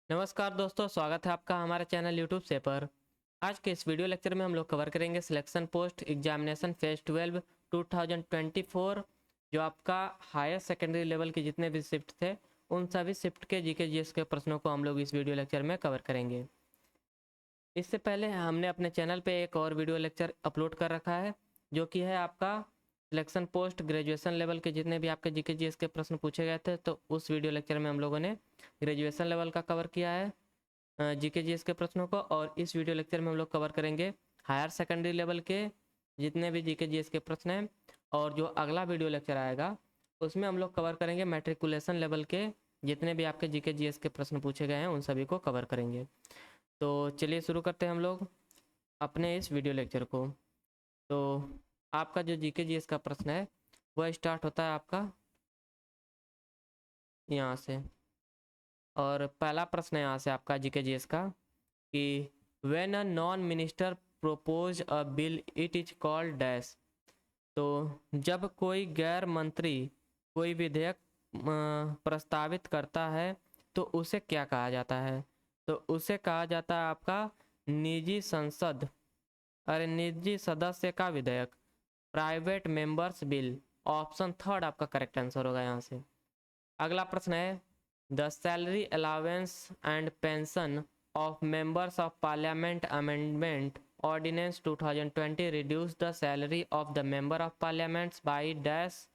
नमस्कार दोस्तों, स्वागत है आपका हमारे चैनल यूट्यूब से पर। आज के इस वीडियो लेक्चर में हम लोग कवर करेंगे सिलेक्शन पोस्ट एग्जामिनेशन फेज 12 2024। जो आपका हायर सेकेंडरी लेवल के जितने भी शिफ्ट थे उन सभी शिफ्ट के जीके जीएस के प्रश्नों को हम लोग इस वीडियो लेक्चर में कवर करेंगे। इससे पहले हमने अपने चैनल पे एक और वीडियो लेक्चर अपलोड कर रखा है जो कि है आपका सिलेक्शन पोस्ट ग्रेजुएशन लेवल के जितने भी आपके जीके जीएस के प्रश्न पूछे गए थे। तो उस वीडियो लेक्चर में हम लोगों ने ग्रेजुएशन लेवल का कवर किया है जीके जीएस के प्रश्नों को, और इस वीडियो लेक्चर में हम लोग कवर करेंगे हायर सेकेंडरी लेवल के जितने भी जीके जीएस के प्रश्न हैं। और जो अगला वीडियो लेक्चर आएगा उसमें हम लोग कवर करेंगे मैट्रिकुलेशन लेवल के जितने भी आपके जीके जीएस के प्रश्न पूछे गए हैं उन सभी को कवर करेंगे। तो चलिए शुरू करते हैं हम लोग अपने इस वीडियो लेक्चर को। तो आपका जो जीके जीएस का प्रश्न है वह स्टार्ट होता है आपका यहाँ से, और पहला प्रश्न है यहाँ से आपका जीके जीएस का कि when a non minister propose a bill it is called dash. तो जब कोई गैर मंत्री कोई विधेयक प्रस्तावित करता है तो उसे क्या कहा जाता है? तो उसे कहा जाता है आपका निजी संसद, अरे निजी सदस्य का विधेयक, private members bill. Option third आपका करेक्ट आंसर होगा यहाँ से। अगला प्रश्न है the salary allowance and pension of members of parliament amendment ordinance 2020 reduced the salary of the member of parliament by dash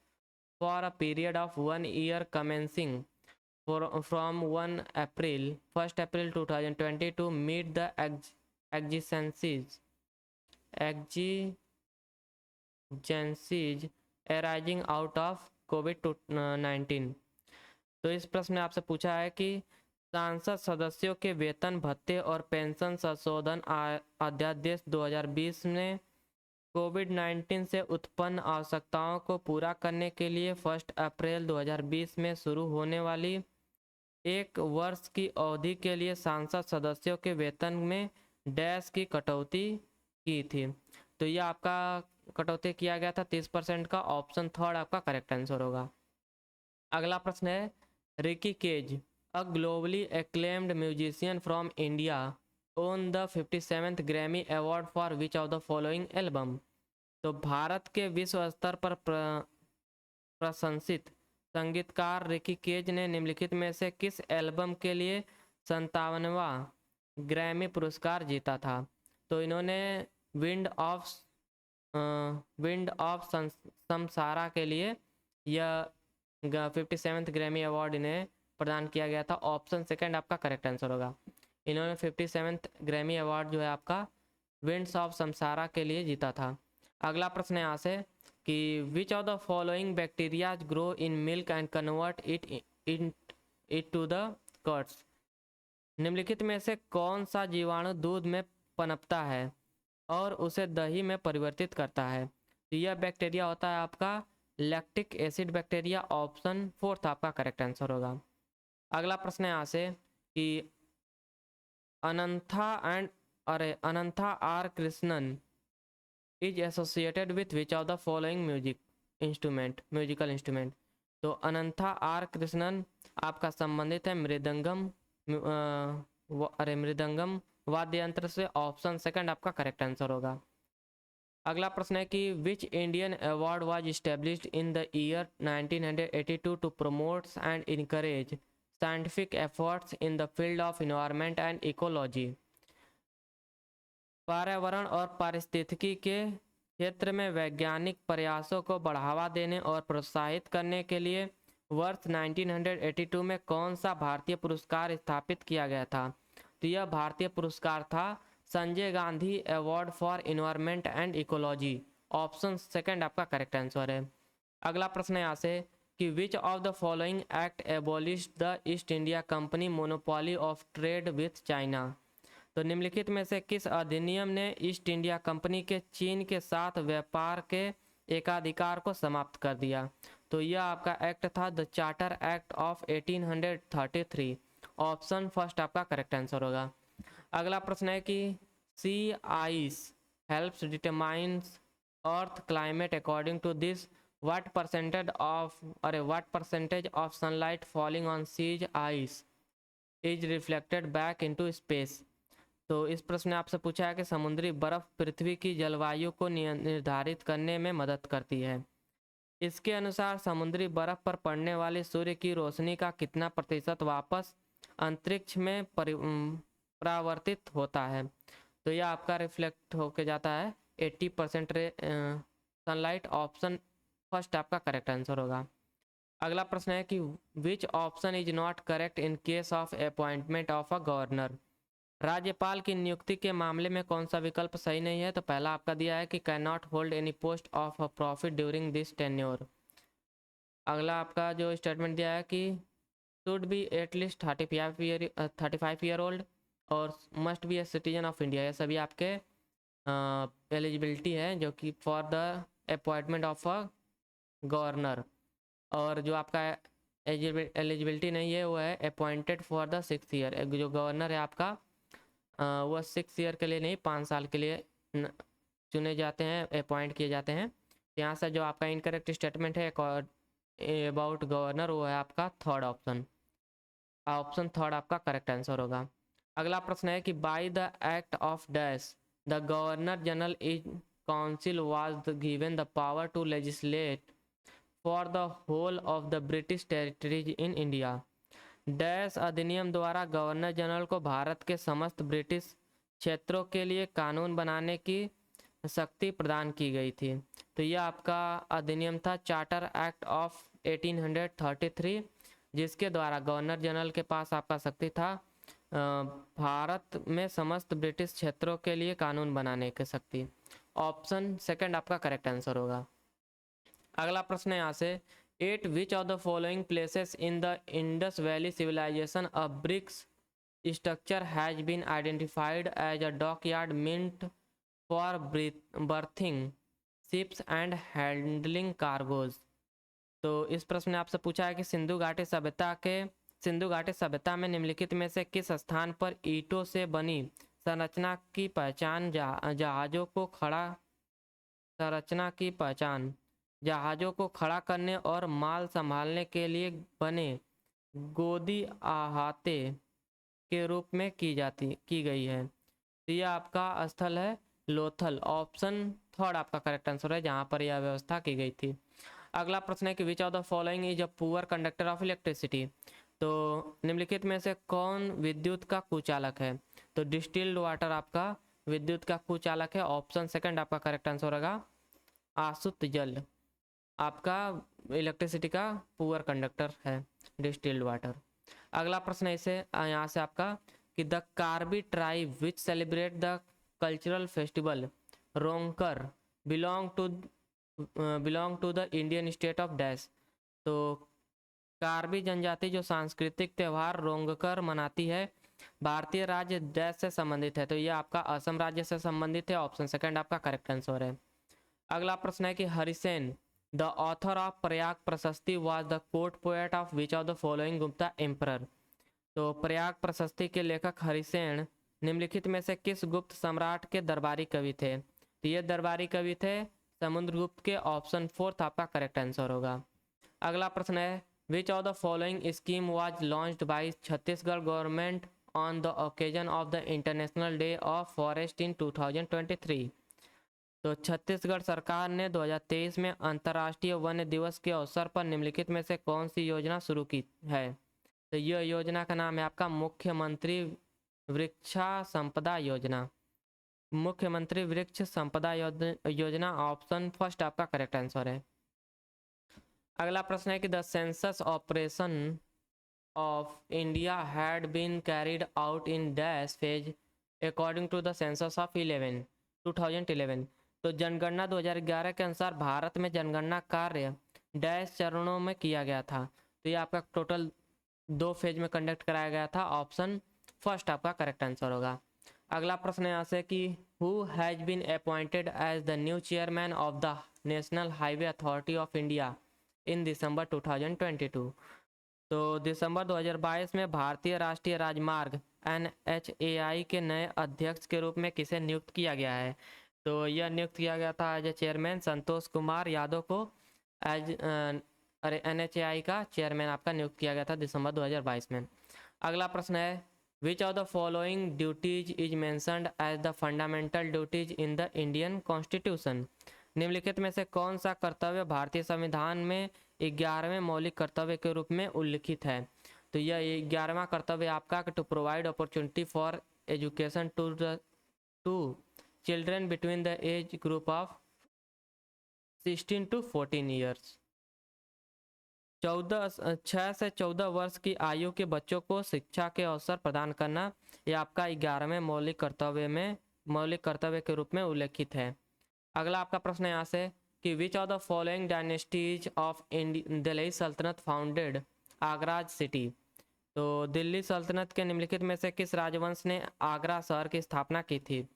for a period of 1 year commencing from 1 April 2020 to meet the exigencies arising out of COVID-19। तो इस प्रश्न में आपसे पूछा है कि सांसद सदस्यों के वेतन भत्ते और पेंशन संशोधन अध्यादेश 2020 ने कोविड-19 से उत्पन्न आवश्यकताओं को पूरा करने के लिए 1 अप्रैल 2020 में शुरू होने वाली 1 वर्ष की अवधि के लिए सांसद सदस्यों के वेतन में डैश की कटौती की थी। तो यह आपका कटौती किया गया था 30% का। ऑप्शन थर्ड आपका करेक्ट आंसर होगा। अगला प्रश्न है Ricky Kej a globally acclaimed musician from India won the 57th Grammy award for which of the following album. तो भारत के विश्व स्तर पर प्रशंसित संगीतकार रिकी केज ने निम्नलिखित में से किस एल्बम के लिए 57वां ग्रैमी पुरस्कार जीता था? तो इन्होंने विंड ऑफ समसारा के लिए यह 57th ग्रैमी अवार्ड इन्हें प्रदान किया गया था। ऑप्शन सेकंड आपका करेक्ट आंसर होगा। इन्होंने 57th ग्रैमी अवार्ड जो है आपका विंड्स ऑफ समसारा के लिए जीता था। अगला प्रश्न है यहाँ से कि which of the following bacteria grow in milk and convert it to the curds. निम्नलिखित में से कौन सा जीवाणु दूध में पनपता है और उसे दही में परिवर्तित करता है? तो यह बैक्टीरिया होता है आपका lactic acid bacteria. Option fourth आपका करेक्ट आंसर होगा। अगला प्रश्न है यहाँ से कि Anantha R Krishnan is associated with which of the following musical instrument. तो अनंथा आर कृष्णन आपका संबंधित है मृदंगम वाद्य यंत्र से। ऑप्शन सेकंड आपका करेक्ट आंसर होगा। अगला प्रश्न है कि which Indian award was established in the year 1982 to promotes and encourage scientific efforts in the field of environment and ecology. पर्यावरण और पारिस्थितिकी के क्षेत्र में वैज्ञानिक प्रयासों को बढ़ावा देने और प्रोत्साहित करने के लिए वर्ष 1982 में कौन सा भारतीय पुरस्कार स्थापित किया गया था? तो यह भारतीय पुरस्कार था Sanjay Gandhi award for environment and ecology. Option second आपका करेक्ट आंसर है। अगला प्रश्न है यहाँ से कि which of the following act abolish the east India company monopoly of trade with China. तो निम्नलिखित में से किस अधिनियम ने ईस्ट इंडिया कंपनी के चीन के साथ व्यापार के एकाधिकार को समाप्त कर दिया? तो यह आपका एक्ट था the charter act of 1833। Option first आपका करेक्ट आंसर होगा। अगला प्रश्न है कि sea ice helps determines earth climate according to this what percentage of sunlight falling on seas ice. Is reflected back into space. तो इस प्रश्न में आपसे पूछा है कि समुद्री बर्फ पृथ्वी की जलवायु को निर्धारित करने में मदद करती है। इसके अनुसार समुद्री बर्फ पर पड़ने वाली सूर्य की रोशनी का कितना प्रतिशत वापस अंतरिक्ष में परावर्तित होता है। तो यह आपका रिफ्लेक्ट होके जाता है 80% सनलाइट। ऑप्शन फर्स्ट आपका करेक्ट आंसर होगा। अगला प्रश्न है कि which option is not correct in case of appointment of a governor. राज्यपाल की नियुक्ति के मामले में कौन सा विकल्प सही नहीं है। तो पहला आपका दिया है कि can not hold any post of a profit during this tenure. अगला आपका जो स्टेटमेंट दिया है कि should be at least 35 year old और must be a citizen of India. ये सभी आपके एलिजिबिलिटी है जो कि for the appointment of a governor. और जो आपका एलिजिबिलिटी नहीं है वो है अपॉइंटेड फॉर द 6 ईयर। जो गवर्नर है आपका वह 6 ईयर के लिए नहीं 5 साल के लिए चुने जाते हैं, अपॉइंट किए जाते हैं। यहाँ से जो आपका इनकरेक्ट स्टेटमेंट है अबाउट गवर्नर वो है आपका थर्ड ऑप्शन। ऑप्शन थर्ड आपका करेक्ट आंसर होगा। अगला प्रश्न है कि by the act of dash the governor general is council was given the power to legislate for the whole of the British territories in India. Dash अधिनियम द्वारा governor general को भारत के समस्त ब्रिटिश क्षेत्रों के लिए कानून बनाने की शक्ति प्रदान की गई थी। तो यह आपका अधिनियम था चार्टर एक्ट ऑफ 1833, जिसके द्वारा गवर्नर जनरल के पास आपका शक्ति था भारत में समस्त ब्रिटिश क्षेत्रों के लिए कानून बनाने की शक्ति। ऑप्शन सेकंड आपका करेक्ट आंसर होगा। अगला प्रश्न है यहाँ से at which of the following places in the Indus valley civilisation a bricks structure has been identified as a dockyard mint for berthing ships and handling cargoes. तो इस प्रश्न में आपसे पूछा है कि सिंधु घाटी सभ्यता में निम्नलिखित में से किस स्थान पर ईंटों से बनी संरचना की पहचान जहाज़ों को खड़ा करने और माल संभालने के लिए बने गोदी अहाते के रूप में की गई है। तो यह आपका स्थल है लोथल। ऑप्शन थर्ड आपका करेक्ट आंसर है जहां पर यह व्यवस्था की गई थी। अगला प्रश्न है कि which of the following is a poor conductor of electricity. तो निम्नलिखित में से कौन विद्युत का कुचालक है। तो डिस्टिल्ड वाटर आपका विद्युत का कुचालक है। ऑप्शन सेकंड आपका करेक्ट आंसर होगा। आसुत जल आपका इलेक्ट्रिसिटी का पुअर कंडक्टर है डिस्टिल्ड वाटर। अगला प्रश्न इसे यहाँ से आपका कि the Karbi tribe which celebrate the cultural festival Rongker belong to the Indian state of dash. तो कार्बी जनजाति जो सांस्कृतिक त्यौहार रोंगकर मनाती है भारतीय राज्य डैश से संबंधित है। तो यह आपका असम राज्य से संबंधित है। ऑप्शन सेकंड आपका करेक्ट आंसर है। अगला प्रश्न है कि Harisena the author of Prayag Prashasti was the court poet of which of the following Gupta emperor. तो प्रयाग प्रशस्ति के लेखक हरिसेन निम्नलिखित में से किस गुप्त सम्राट के दरबारी कवि थे। तो ये दरबारी कवि थे समुद्रगुप्त के। ऑप्शन फोर्थ आपका करेक्ट आंसर होगा। अगला प्रश्न है which of the following scheme was launched by Chhattisgarh government on the occasion of the international day of forest इन 2023। तो छत्तीसगढ़ सरकार ने 2023 में अंतर्राष्ट्रीय वन्य दिवस के अवसर पर निम्नलिखित में से कौन सी योजना शुरू की है। तो यह योजना का नाम है आपका मुख्यमंत्री वृक्षा संपदा योजना। मुख्यमंत्री वृक्ष संपदा योजना। ऑप्शन फर्स्ट आपका करेक्ट आंसर है। अगला प्रश्न है कि the census operation of India had been carried out in dash phase according to the census of 2011। तो जनगणना 2011 के अनुसार भारत में जनगणना कार्य डैश चरणों में किया गया था। तो ये आपका टोटल 2 फेज में कंडक्ट कराया गया था। ऑप्शन फर्स्ट आपका करेक्ट आंसर होगा। अगला प्रश्न यहाँ से कि who has been appointed as the new chairman of the national highway authority of India in December 2022। तो दिसंबर 2022 में भारतीय राष्ट्रीय राजमार्ग NHAI के नए अध्यक्ष के रूप में किसे नियुक्त किया गया है। तो यह नियुक्त किया गया था as a chairman Santosh Kumar Yadav को एज NHAI का चेयरमैन आपका नियुक्त किया गया था दिसंबर 2022 में। अगला प्रश्न है which of the following duties is mentioned as the fundamental duties in the Indian constitution. निम्नलिखित में से कौन सा कर्तव्य भारतीय संविधान में 11वें मौलिक कर्तव्य के रूप में उल्लिखित है। तो यह 11वां कर्तव्य आपका to provide opportunity for education to children between the age group of 16 to 14 years. 6 से 14 वर्ष की आयु के बच्चों को शिक्षा के अवसर प्रदान करना यह आपका 11वें मौलिक कर्तव्य के रूप में उल्लेखित है। अगला आपका प्रश्न यहाँ से कि which of the following dynasties of Delhi सल्तनत फाउंडेड आगरा सिटी। तो दिल्ली सल्तनत के निम्नलिखित में से किस राजवंश ने आगरा शहर की स्थापना की थी।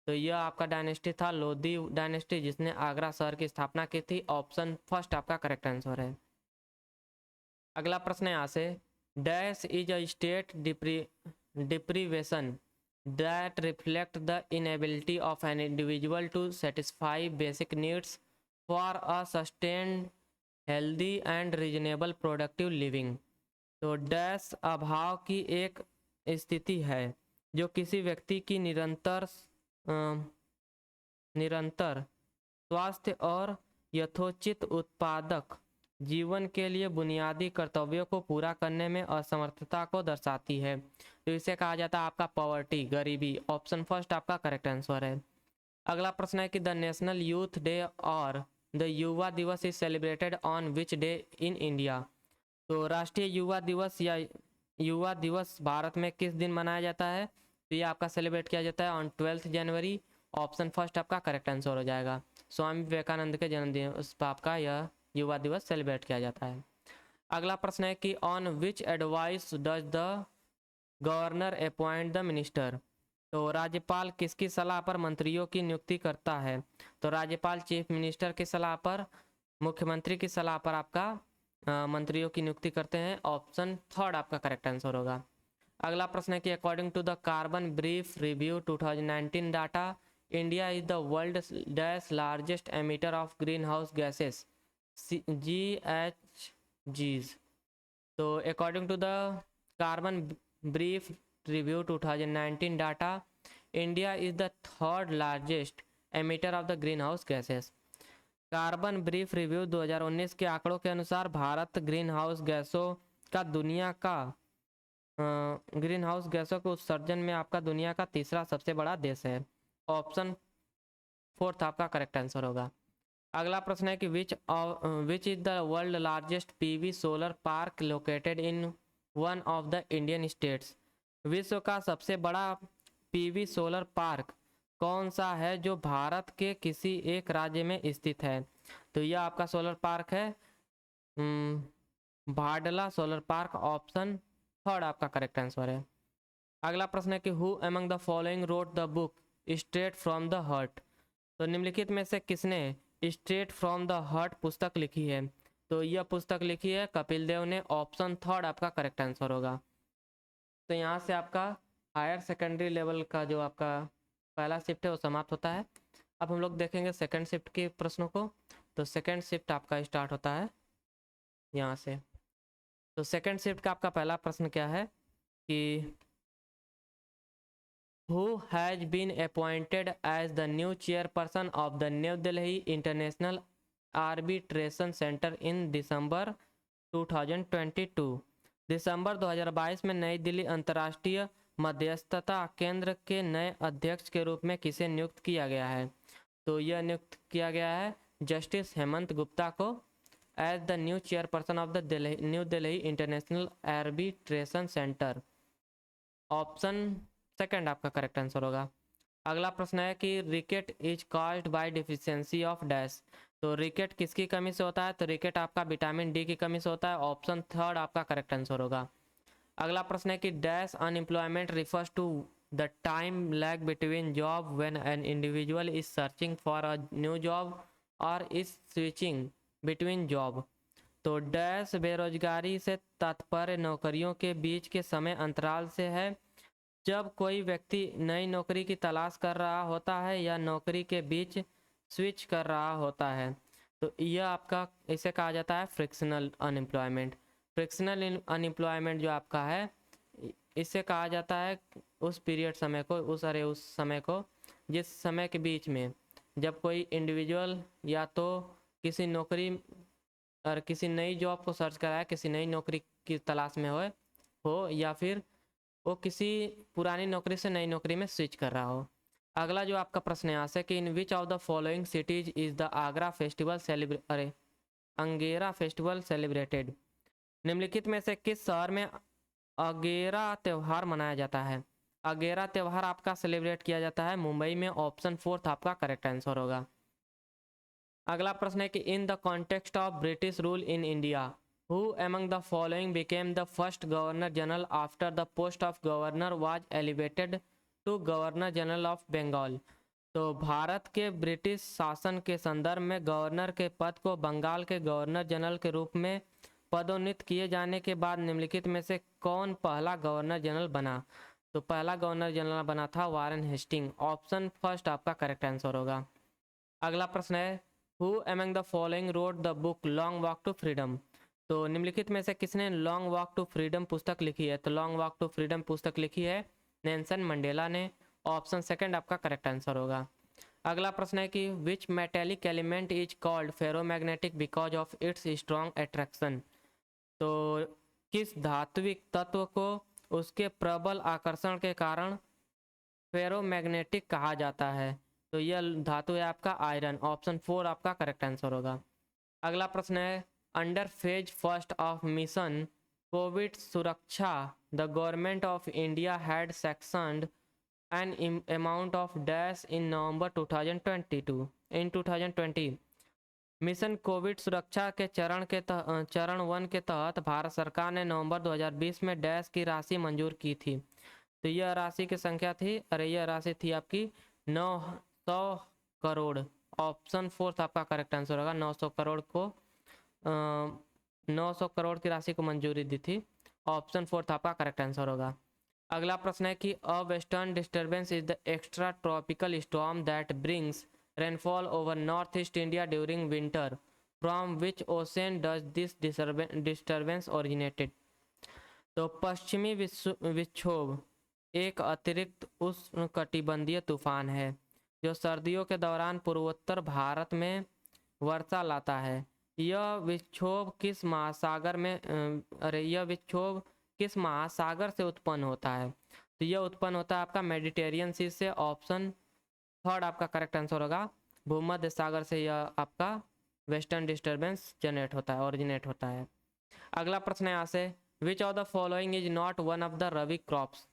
तो यह आपका डायनेस्टी था लोधी डायनेस्टी जिसने आगरा शहर की स्थापना की थी। ऑप्शन फर्स्ट आपका करेक्ट आंसर है। अगला प्रश्न यहाँ से dash is a state deprivation that reflect the inability of an individual to satisfy basic needs for a sustained healthy and reasonable productive living. तो डैश अभाव की एक स्थिति है जो किसी व्यक्ति की निरंतर स्वास्थ्य और यथोचित उत्पादक जीवन के लिए बुनियादी कर्तव्यों को पूरा करने में असमर्थता को दर्शाती है। तो इसे कहा जाता है आपका पॉवर्टी गरीबी। ऑप्शन फर्स्ट आपका करेक्ट आंसर है। अगला प्रश्न है कि द नेशनल यूथ डे और द युवा दिवस is celebrated on which day in India. तो राष्ट्रीय युवा दिवस या युवा दिवस भारत में किस दिन मनाया जाता है। तो ये आपका सेलिब्रेट किया जाता है ऑन 12 जनवरी। ऑप्शन फर्स्ट आपका करेक्ट आंसर हो जाएगा। स्वामी विवेकानंद के जन्मदिन उस पर आपका यह युवा दिवस सेलिब्रेट किया जाता है। अगला प्रश्न है कि on which advice does the governor appoint the minister. तो राज्यपाल किसकी सलाह पर मंत्रियों की नियुक्ति करता है। तो राज्यपाल चीफ मिनिस्टर की सलाह पर मुख्यमंत्री की सलाह पर आपका मंत्रियों की नियुक्ति करते हैं। ऑप्शन थर्ड आपका करेक्ट आंसर होगा। अगला प्रश्न है कि according to the carbon brief review 2019 data India is the world dash largest emitter of green house gases GHGs। तो according to the carbon brief review 2019 data India is the third largest emitter of the green house gases. Carbon brief review 2019 के आंकड़ों के अनुसार Bharat green house गैसों के उत्सर्जन में आपका दुनिया का तीसरा सबसे बड़ा देश है। ऑप्शन फोर्थ आपका करेक्ट आंसर होगा। अगला प्रश्न है कि which is the world largest PV solar park located in one of the Indian states. विश्व का सबसे बड़ा PV सोलर पार्क कौन सा है जो भारत के किसी एक राज्य में स्थित है। तो यह आपका सोलर पार्क है भाडला सोलर पार्क। ऑप्शन थर्ड आपका करेक्ट आंसर है। अगला प्रश्न है कि who among the following wrote the book straight from the heart. तो निम्नलिखित में से किसने स्ट्रेट फ्रॉम द हार्ट पुस्तक लिखी है। तो यह पुस्तक लिखी है कपिल देव ने। ऑप्शन थर्ड आपका करेक्ट आंसर होगा। तो यहाँ से आपका हायर सेकेंडरी लेवल का जो आपका पहला शिफ्ट है वो समाप्त होता है। अब हम लोग देखेंगे सेकंड शिफ्ट के प्रश्नों को। तो सेकंड शिफ्ट आपका स्टार्ट होता है यहाँ से। तो सेकंड शिफ्ट का आपका पहला प्रश्न क्या है कि who has been appointed as the new chairperson of the new Delhi international arbitration centre in December 2022। दिसंबर 2022 में नई दिल्ली अंतर्राष्ट्रीय मध्यस्थता केंद्र के नए अध्यक्ष के रूप में किसे नियुक्त किया गया है। तो यह नियुक्त किया गया है जस्टिस हेमंत गुप्ता को as the new chairperson of the new Delhi international arbitration centre. Option second आपका करेक्ट आंसर होगा। अगला प्रश्न है कि rickets is caused by deficiency of dash. तो रिकेट किसकी कमी से होता है। तो रिकेट आपका विटामिन डी की कमी से होता है। ऑप्शन थर्ड आपका करेक्ट आंसर होगा। अगला प्रश्न है कि dash unemployment refers to the time lag between job when an individual is searching for a new job और इज स्विचिंग बिटवीन जॉब। तो डैश बेरोजगारी से तात्पर्य नौकरियों के बीच के समय अंतराल से है जब कोई व्यक्ति नई नौकरी की तलाश कर रहा होता है या नौकरी के बीच स्विच कर रहा होता है। तो यह आपका इसे कहा जाता है फ्रिक्शनल अनएम्प्लॉयमेंट। फ्रिक्शनल अनएम्प्लॉयमेंट जो आपका है इससे कहा जाता है उस पीरियड समय को, उस समय को जिस समय के बीच में जब कोई इंडिविजुअल या तो किसी नौकरी और किसी नई जॉब को सर्च कराए, किसी नई नौकरी की तलाश में हो या फिर वो किसी पुरानी नौकरी से नई नौकरी में स्विच कर रहा हो। अगला जो आपका प्रश्न है यहाँ से कि in which of the following cities is the Agra festival Angera festival celebrated. निम्नलिखित में से किस शहर में अगेरा त्यौहार मनाया जाता है? अगेरा त्यौहार आपका सेलिब्रेट किया जाता है मुंबई में। ऑप्शन 4 आपका करेक्ट आंसर होगा। अगला प्रश्न है कि in the context of British rule in India who among the following became the first governor general after the post of governor was elevated to governor general of Bengal. तो भारत के British शासन के संदर्भ में गवर्नर के पद को बंगाल के गवर्नर जनरल के रूप में पदोन्नत किए जाने के बाद निम्नलिखित में से कौन पहला गवर्नर जनरल बना? तो पहला गवर्नर जनरल बना था वारेन हेस्टिंग। ऑप्शन 1 आपका करेक्ट आंसर होगा। अगला प्रश्न है who among the following wrote the book long walk to freedom. तो निम्नलिखित में से किसने लॉन्ग वॉक टू फ्रीडम पुस्तक लिखी है? तो लॉन्ग वॉक टू फ्रीडम पुस्तक लिखी है नेल्सन मंडेला ने। ऑप्शन 2 आपका करेक्ट आंसर होगा। अगला प्रश्न है कि which metallic element is called ferromagnetic because of its strong attraction. तो किस धात्विक तत्व को उसके प्रबल आकर्षण के कारण फेरोमैग्नेटिक कहा जाता है? तो यह धातु है आपका आयरन। ऑप्शन 4 आपका करेक्ट आंसर होगा। अगला प्रश्न है under phase first of mission COVID Suraksha the government of India had sanctioned an amount of dash in November 2020। Mission COVID Suraksha के चरण 1 के तहत भारत सरकार ने नवंबर 2020 में डैश की राशि मंजूर की थी। तो यह राशि की संख्या थी, यह राशि थी आपकी 900 करोड़। ऑप्शन 4 आपका करेक्ट आंसर होगा। 900 करोड़ को 900 करोड़ की राशि को मंजूरी दी थी। ऑप्शन 4 आपका करेक्ट आंसर होगा। अगला प्रश्न है कि a western disturbance is the extra tropical storm that brings rainfall over north east India during winter from which ocean does this disturbance originated. तो पश्चिमी विक्षोभ एक अतिरिक्त उष्णकटिबंधीय तूफान है जो सर्दियों के दौरान पूर्वोत्तर भारत में वर्षा लाता है। यह विक्षोभ किस महासागर से उत्पन्न होता है? तो यह उत्पन्न होता है आपका मेडिटेरियन सी से। ऑप्शन 3 आपका करेक्ट आंसर होगा। भूमध्य सागर से यह आपका वेस्टर्न डिस्टर्बेंस ओरिजिनेट होता है। अगला प्रश्न है यहाँ से which of the following is not one of the rabi crops.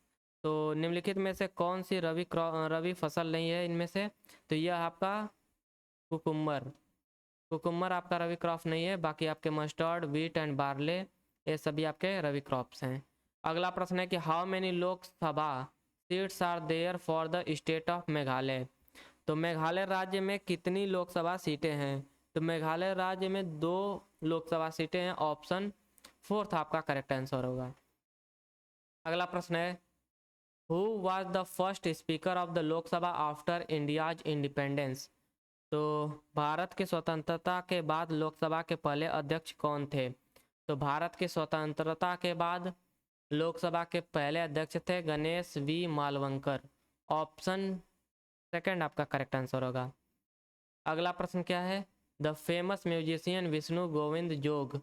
तो निम्नलिखित में से कौन सी रबी फसल नहीं है इनमें से? तो यह आपका कुकुम्बर आपका रबी क्रॉप नहीं है। बाकी आपके मस्टर्ड, व्हीट एंड बार्ले ये सभी आपके रबी क्रॉप्स हैं। अगला प्रश्न है कि how many Lok Sabha seats are there for the state of Meghalaya. तो मेघालय राज्य में कितनी लोकसभा सीटें हैं? तो मेघालय राज्य में 2 लोकसभा सीटें हैं। ऑप्शन 4 आपका करेक्ट आंसर होगा। अगला प्रश्न है who was the first speaker of the Lok Sabha after India's independence. तो भारत की स्वतंत्रता के बाद लोकसभा के पहले अध्यक्ष कौन थे? तो भारत की स्वतंत्रता के बाद लोकसभा के पहले अध्यक्ष थे गणेश वी मालवंकर। ऑप्शन 2 आपका करेक्ट आंसर होगा। अगला प्रश्न क्या है the famous musician Vishnu Govind Jog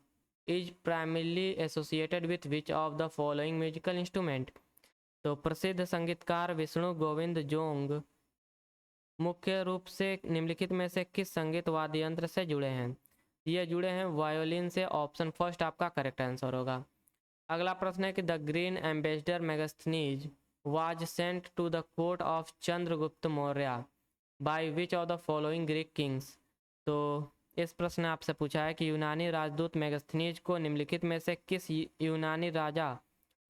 is primarily associated with which of the following musical instrument. तो प्रसिद्ध संगीतकार विष्णु गोविंद जोंग मुख्य रूप से निम्नलिखित में से किस संगीत वाद्य यंत्र से जुड़े हैं? ये जुड़े हैं वायोलिन से। ऑप्शन 1 आपका करेक्ट आंसर होगा। अगला प्रश्न है कि the Greek ambassador Megasthenes was sent to the court of Chandragupta Maurya by which of the following Greek kings. तो इस प्रश्न ने आपसे पूछा है कि यूनानी राजदूत मेगास्थनीज को निम्नलिखित में से किस यूनानी राजा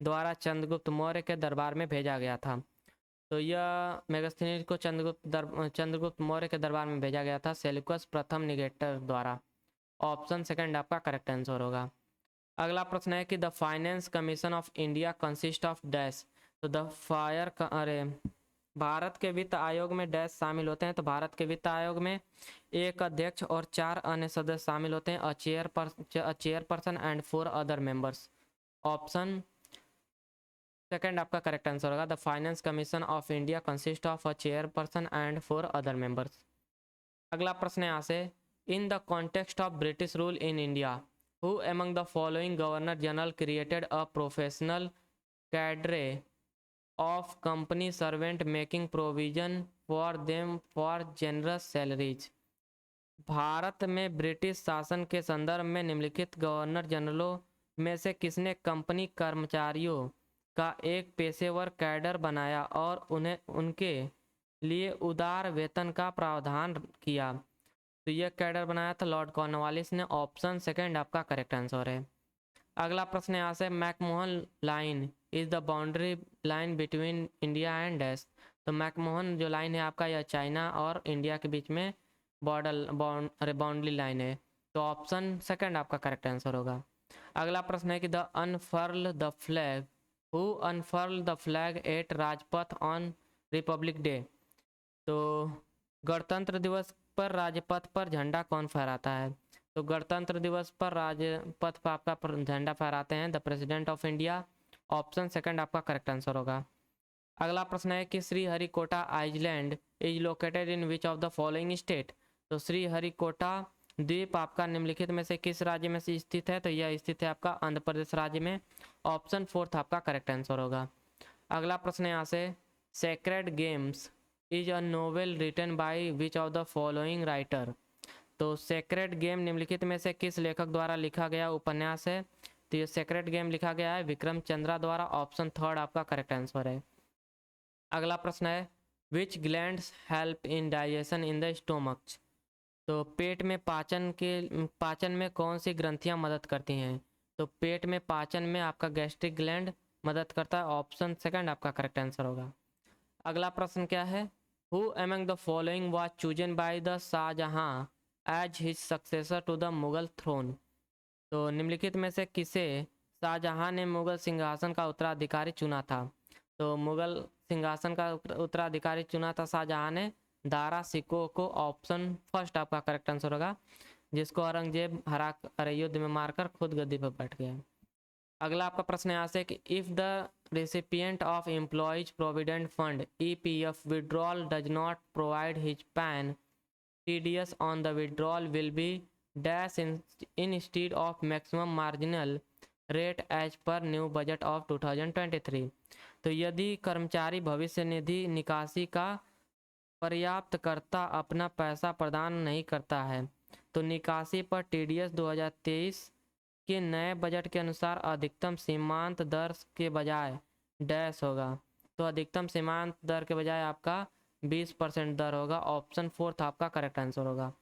द्वारा चंद्रगुप्त मौर्य के दरबार में भेजा गया था? तो यह मेगास्थनीज को चंद्रगुप्त मौर्य के दरबार में भेजा गया था सेल्यूकस प्रथम निकेटर द्वारा। ऑप्शन 2 आपका करेक्ट आंसर होगा। अगला प्रश्न है कि the finance commission of India consist of dash. तो भारत के वित्त आयोग में डैश शामिल होते हैं। तो भारत के वित्त आयोग में एक अध्यक्ष और 4 अन्य सदस्य शामिल होते हैं। अ chairperson and 4 other members. Option second आपका करेक्ट आंसर होगा। The finance commission of India consist of a chairperson and 4 other members. अगला प्रश्न है यहाँ से, इन the context of British rule in India who among the following governor general created a professional cadre of company servant making provision for them for generous salaries. Bharat में British शासन के संदर्भ में निम्नलिखित गवर्नर जनरलों में से किसने कंपनी कर्मचारियों का एक पेशेवर कैडर बनाया और उन्हें उनके लिए उदार वेतन का प्रावधान किया? तो यह कैडर बनाया था लॉर्ड कॉर्नवालिस ने। ऑप्शन सेकंड आपका करेक्ट आंसर है। अगला प्रश्न यहाँ से, McMahon line is the boundary line between India and dash. तो मैकमोहन जो लाइन है आपका, यह चाइना और इंडिया के बीच में बाउंड्री लाइन है। तो ऑप्शन सेकंड आपका करेक्ट आंसर होगा। अगला प्रश्न है कि the unfurl the flag who unfurl the flag at Rajpath on republic day. तो गणतंत्र दिवस पर राजपथ पर झंडा कौन फहराता है? तो गणतंत्र दिवस पर राजपथ पर आपका झंडा फहराते हैं the president of India. Option second आपका करेक्ट आंसर होगा। अगला प्रश्न है कि Sriharikota island is located in which of the following state. तो श्रीहरिकोटा द्वीप आपका निम्नलिखित में से किस राज्य में से स्थित है? तो यह स्थित है आपका आंध्र प्रदेश राज्य में। ऑप्शन फोर्थ आपका करेक्ट आंसर होगा। अगला प्रश्न यहाँ से, Sacred Games is a novel written by which of the following writer. तो सेक्रेड गेम निम्नलिखित में से किस लेखक द्वारा लिखा गया उपन्यास है? तो ये सेक्रेड गेम लिखा गया है विक्रम चंद्रा द्वारा। ऑप्शन थर्ड आपका करेक्ट आंसर है। अगला प्रश्न है, which glands help in digestion in the stomach. तो पेट में पाचन में कौन सी ग्रंथियां मदद करती हैं? तो पेट में पाचन में आपका गैस्ट्रिक ग्लैंड मदद करता है। ऑप्शन सेकंड आपका करेक्ट आंसर होगा। अगला प्रश्न क्या है, who among the following was chosen by the Shah Jahan as his successor to the Mughal throne. तो निम्नलिखित में से किसे शाहजहां ने मुगल सिंहासन का उत्तराधिकारी चुना था? तो मुगल सिंहासन का उत्तराधिकारी चुना था शाहजहां ने दारा सिकोह को। ऑप्शन फर्स्ट आपका करेक्ट आंसर होगा, जिसको औरंगजेब हरा कर युद्ध में मारकर खुद गद्दी पर बैठ गया। अगला आपका प्रश्न यहाँ से कि if the recipient of employees provident fund EPF withdrawal does not provide his PAN, TDS on the withdrawal will be dash instead of maximum marginal rate as per new budget of 2023। तो यदि कर्मचारी भविष्य निधि निकासी का पर्याप्तकर्ता अपना पैसा प्रदान नहीं करता है तो निकासी पर TDS 2023 के नए बजट के अनुसार अधिकतम सीमांत दर के बजाय डैश होगा। तो अधिकतम सीमांत दर के बजाय आपका 20% दर होगा। ऑप्शन फोर्थ आपका करेक्ट आंसर होगा।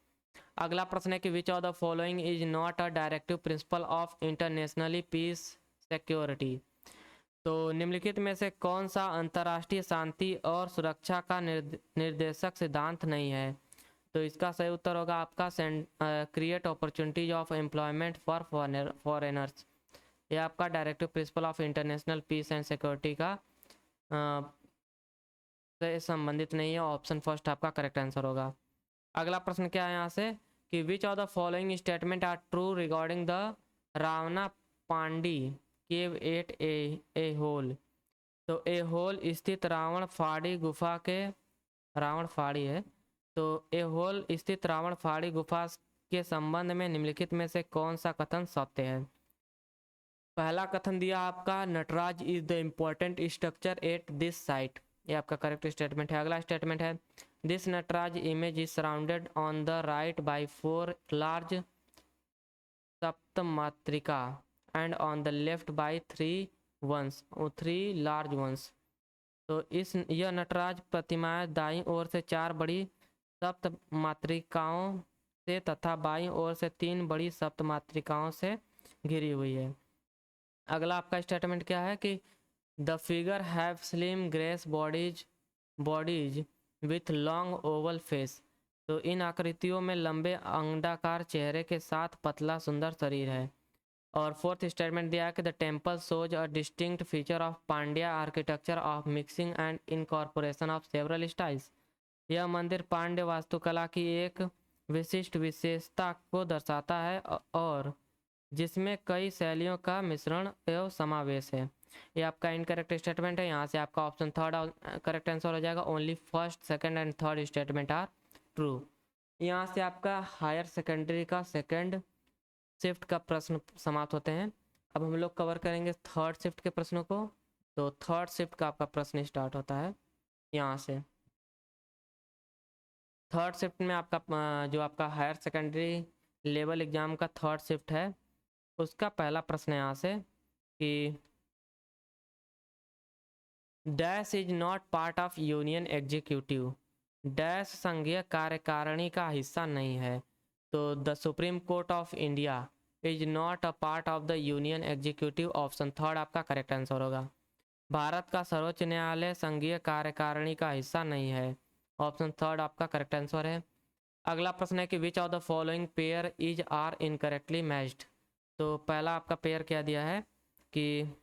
अगला प्रश्न है कि which of the following is not a directive principle of internationally piece security. तो निम्नलिखित में से कौन सा अंतर्राष्ट्रीय शांति और सुरक्षा का निर्देशक सिद्धांत नहीं है? तो इसका सही उत्तर होगा आपका create opportunities of employment for foreigners. ये आपका directive principle of international peace and security का से संबंधित नहीं है। ऑप्शन फर्स्ट आपका करेक्ट आंसर होगा। अगला प्रश्न क्या है यहाँ से कि which of the following statement are true regarding the Ravana Pandi cave eight A whole. तो ए होल स्थित रावण फाड़ी गुफा के रावण फाड़ी है। तो ए होल स्थित रावण फाड़ी गुफा के संबंध में निम्नलिखित में से कौन सा कथन सत्य है? पहला कथन दिया आपका Nataraja is the important structure at this site. ये आपका करेक्ट स्टेटमेंट है। अगला स्टेटमेंट है this Nataraja image is surrounded on the right by 4 large Saptamatrika and on the left by 3 large ones. तो यह नटराज प्रतिमाएं दाईं ओर से 4 बड़ी सप्त मातृकाओं से तथा बाईं ओर से 3 बड़ी सप्त मातृकाओं से घिरी हुई है। अगला आपका स्टेटमेंट क्या है कि the figure have slim grace bodies with long Oval face. तो इन आकृतियों में लंबे अंडाकार चेहरे के साथ पतला सुंदर शरीर है। और फोर्थ स्टेटमेंट दिया है कि the temple shows a distinct feature of Pandya architecture of mixing and incorporation of several styles. यह मंदिर पांड्य वास्तुकला की एक विशिष्ट विशेषता को दर्शाता है और जिसमें कई शैलियों का मिश्रण एवं समावेश है। ये आपका इनकरेक्ट स्टेटमेंट है। यहाँ से आपका ऑप्शन थर्ड करेक्ट आंसर हो जाएगा। Only first, second and third statement are true. यहाँ से आपका हायर सेकेंडरी का सेकंड शिफ्ट का प्रश्न समाप्त होते हैं। अब हम लोग कवर करेंगे थर्ड शिफ्ट के प्रश्नों को। तो थर्ड शिफ्ट का आपका प्रश्न स्टार्ट होता है यहाँ से। थर्ड शिफ्ट में आपका जो आपका हायर सेकेंडरी लेवल एग्जाम का थर्ड शिफ्ट है, उसका पहला प्रश्न है यहाँ से कि dash is not part of union executive. Dash संघीय कार्यकारिणी का हिस्सा नहीं है। तो the supreme court of India is not a part of the union executive. Option third आपका करेक्ट आंसर होगा। भारत का सर्वोच्च न्यायालय संघीय कार्यकारिणी का हिस्सा नहीं है। ऑप्शन थर्ड आपका करेक्ट आंसर है। अगला प्रश्न है कि which of the following pair is are incorrectly matched. तो पहला आपका पेयर क्या दिया है कि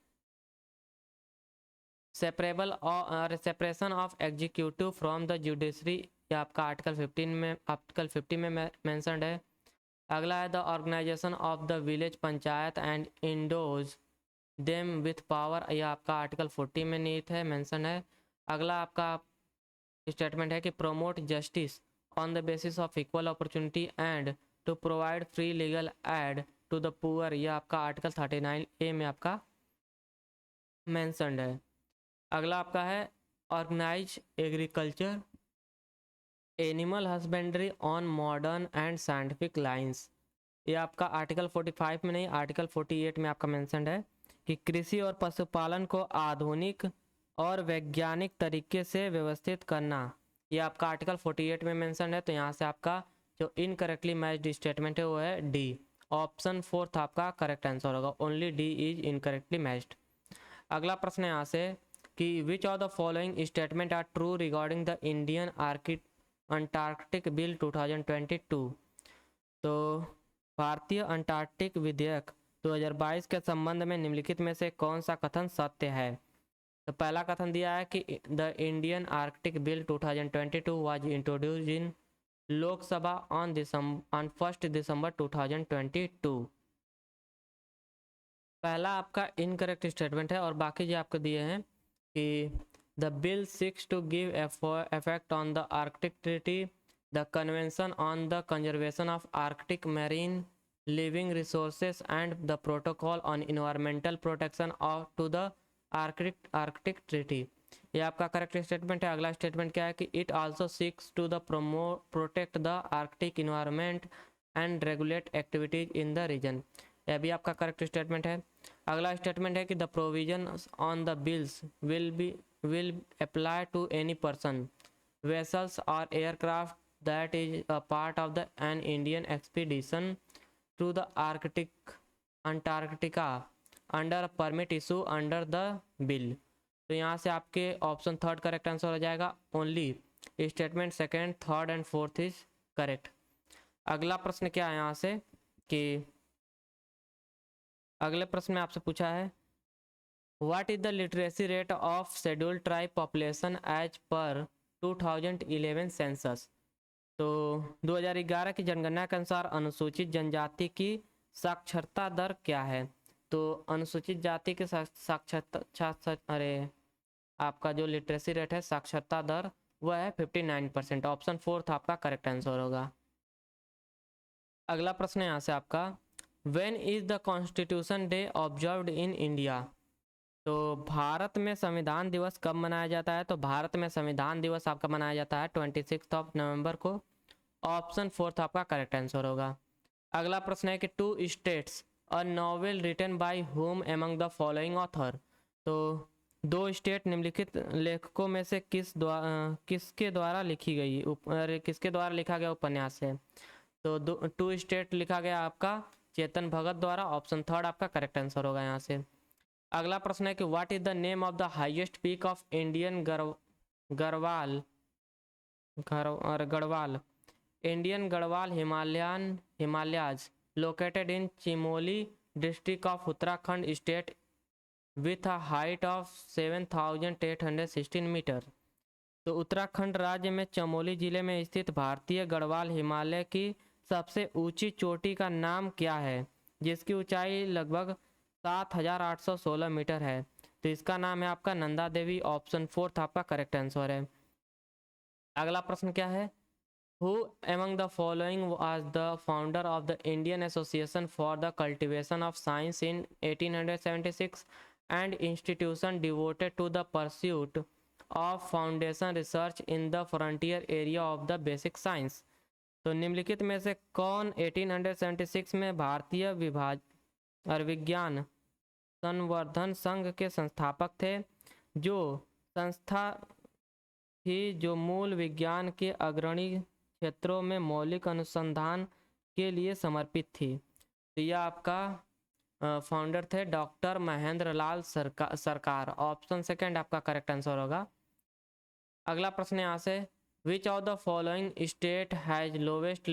separation of executive from the judiciary, ये आपका आर्टिकल 50 में मेंशन्ड है। अगला है the organisation of the village panchayat and endows them with power, यह आपका आर्टिकल 40 में निहित है, मेंशन है। अगला आपका स्टेटमेंट है कि promote justice on the basis of equal opportunity and to provide free legal aid to the poor, यह आपका आर्टिकल 39A में आपका मेंशन्ड है। अगला आपका है organise agriculture animal husbandry on modern and scientific lines, ये आपका आर्टिकल 45 में नहीं, आर्टिकल 48 में आपका मेंशन्ड है कि कृषि और पशुपालन को आधुनिक और वैज्ञानिक तरीके से व्यवस्थित करना, ये आपका आर्टिकल 48 में मेंशन्ड है। तो यहाँ से आपका जो इनकरेक्टली मैच्ड स्टेटमेंट है वो है डी। ऑप्शन फोर्थ आपका करेक्ट आंसर होगा। Only D is incorrectly matched. अगला प्रश्न है यहाँ से कि which of the following statement are true regarding the Indian Antarctic bill 2022। तो भारतीय अंटार्कटिक विधेयक 2022 के संबंध में निम्नलिखित में से कौन सा कथन सत्य है। तो पहला कथन दिया है कि the Indian Arctic bill 2022 was introduced in Lok Sabha on 1 दिसंबर 2022। पहला आपका इनकरेक्ट स्टेटमेंट है और बाकी जो आपको दिए हैं कि the bill seeks to give effect on the Arctic Treaty, the Convention on the Conservation of Arctic Marine Living Resources and the Protocol on Environmental Protection to the Arctic Treaty, ये आपका करेक्ट स्टेटमेंट है। अगला statement क्या है कि it also seeks to the protect the Arctic environment and regulate activities in the region, यह भी आपका करेक्ट स्टेटमेंट है। अगला स्टेटमेंट है कि the provision on the bills will apply to any person, vessels or aircraft that is a part of an Indian expedition to the Antarctica under a permit issue under the bill। तो यहाँ से आपके option third correct answer हो जाएगा। Only statement second, third and fourth is correct. अगला प्रश्न क्या है यहाँ से कि अगले प्रश्न में आपसे पूछा है what is the literacy rate of scheduled tribe population as per 2011 census. तो 2011 की जनगणना के अनुसार अनुसूचित जनजाति की साक्षरता दर क्या है। तो अनुसूचित जाति के आपका जो लिटरेसी रेट है, साक्षरता दर, वह है 59%। ऑप्शन फोर्थ आपका करेक्ट आंसर होगा। अगला प्रश्न है यहाँ से आपका when is the constitution day observed in India. तो भारत में संविधान दिवस कब मनाया जाता है। तो भारत में संविधान दिवस आपका मनाया जाता है 26 नवंबर को। ऑप्शन फोर्थ आपका करेक्ट आंसर होगा। अगला प्रश्न है कि two states a novel written by whom among the following author. तो दो स्टेट निम्नलिखित लेखकों में से किसके द्वारा लिखा गया उपन्यास है। तो टू स्टेट लिखा गया आपका चेतन भगत द्वारा। ऑप्शन थर्ड आपका करेक्ट आंसर होगा यहाँ से। अगला प्रश्न है कि what is the name of the highest peak of Indian Garhwal Indian Garhwal Himalayas located in Chamoli district of Uttarakhand state with a height of 7816 metre. तो उत्तराखंड राज्य में चमोली जिले में स्थित भारतीय गढ़वाल हिमालय की सबसे ऊंची चोटी का नाम क्या है, जिसकी ऊंचाई लगभग 7816 मीटर है। तो तो इसका नाम है आपका नंदा देवी। ऑप्शन 4 आपका करेक्ट आंसर है। अगला प्रश्न क्या है, who among the following was the founder of the Indian association for the cultivation of science in 1876 and institution devoted to the pursuit of foundation research in the frontier area of the basic science. तो निम्नलिखित में से कौन 1876 में भारतीय विभाज और विज्ञान संवर्धन संघ के संस्थापक थे? जो संस्था थी जो मूल विज्ञान के अग्रणी क्षेत्रों में मौलिक अनुसंधान के लिए समर्पित थी। तो यह आपका फाउंडर थे डॉक्टर महेंद्र लाल सरकार। ऑप्शन 2 आपका करेक्ट आंसर होगा। अगला प्रश्न यहाँ से, which of the following state has lowest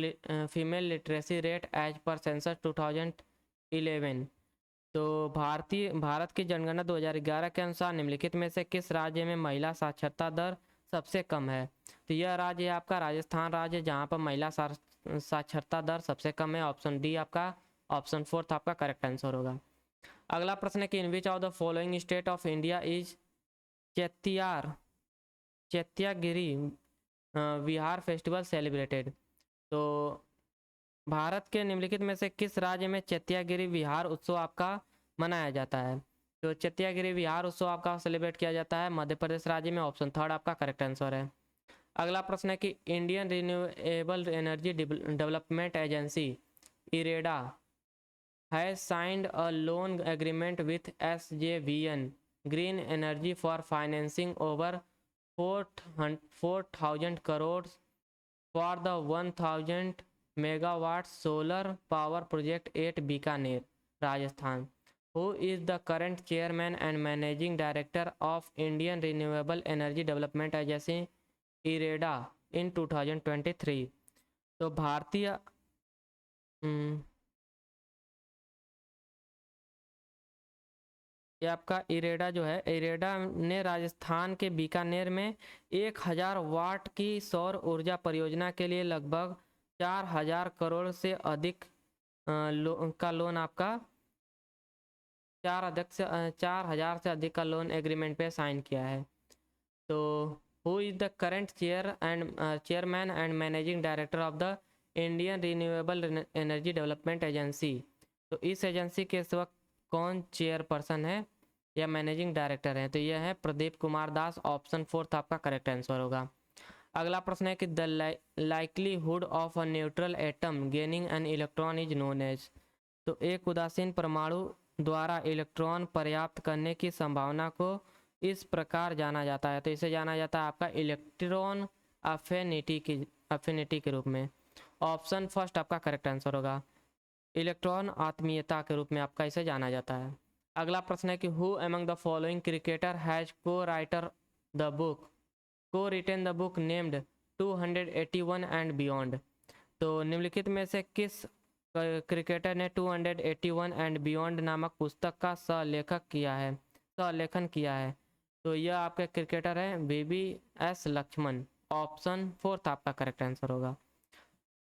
female literacy rate as per census 2011? तो भारत की जनगणना 2011 के अनुसार निम्नलिखित में से किस राज्य में महिला साक्षरता दर सबसे कम है? तो यह राज्य है आपका राजस्थान राज्य, जहां पर महिला साक्षरता दर सबसे कम है। ऑप्शन डी आपका, ऑप्शन 4 आपका करेक्ट आंसर होगा। अगला प्रश्न है कि in which of the following state of India is Chaityagiri Vihara festival celebrated? तो भारत के निम्नलिखित में से किस राज्य में चैत्यागिरी विहार उत्सव आपका मनाया जाता है? तो चैत्यागिरी विहार उत्सव आपका सेलिब्रेट किया जाता है मध्य प्रदेश राज्य में। ऑप्शन 3 आपका करेक्ट आंसर है। अगला प्रश्न है कि Indian renewable energy development agency IREDA has signed a loan agreement with SJVN green energy for financing over 4,000 crores for the 1,000 megawatt solar power project at Bikaner, Rajasthan. Who is the current chairman and managing director of Indian Renewable Energy Development Agency IREDA in 2023? तो भारतीय ये आपका इरेडा जो है, इरेडा ने राजस्थान के बीकानेर में 1,000 वाट की सौर ऊर्जा परियोजना के लिए लगभग 4,000 करोड़ से अधिक का लोन आपका 4,000 से अधिक का लोन एग्रीमेंट पे साइन किया है। तो who is the current chairman and managing director of the Indian renewable energy development agency? तो इस एजेंसी के इस वक्त कौन चेयरपर्सन है या मैनेजिंग डायरेक्टर है? तो यह है प्रदीप कुमार दास। ऑप्शन 4 आपका करेक्ट आंसर होगा। अगला प्रश्न है कि the likelihood of a neutral atom gaining an electron is known as? तो एक उदासीन परमाणु द्वारा इलेक्ट्रॉन पर्याप्त करने की संभावना को इस प्रकार जाना जाता है। तो इसे जाना जाता है आपका इलेक्ट्रॉन अफिनिटी के रूप में। ऑप्शन 1 आपका करेक्ट आंसर होगा। इलेक्ट्रॉन आत्मीयता के रूप में आपका इसे जाना जाता है। अगला प्रश्न है कि who among the following cricketer has co-written the book named 281 and beyond? तो निम्नलिखित में से किस क्रिकेटर ने 281 एंड बियॉन्ड नामक पुस्तक का सलेखन किया है? तो यह आपके क्रिकेटर है VVS लक्ष्मण। ऑप्शन 4 आपका करेक्ट आंसर होगा।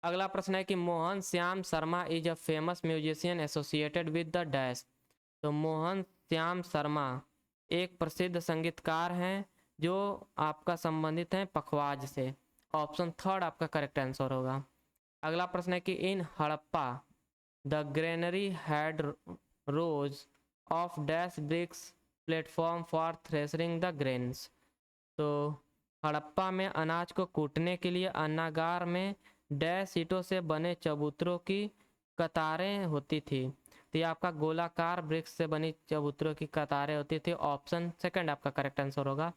अगला प्रश्न है कि Mohan Shyam Sharma is a famous musician associated with the dash? तो मोहन श्याम शर्मा एक प्रसिद्ध संगीतकार हैं जो आपका संबंधित है पखवाज से। ऑप्शन 3 आपका करेक्ट आंसर होगा। अगला प्रश्न है कि in Harappa the granary had rows of dash bricks platform for threshing the grains? तो हड़प्पा में अनाज को कूटने के लिए अन्नागार में डैश ईंटों से बने चबूतरों की कतारें होती थी। तो ये आपका गोलाकार ब्रिक्स से बनी चबूतरों की कतारें होती थी। ऑप्शन 2 आपका करेक्ट आंसर होगा।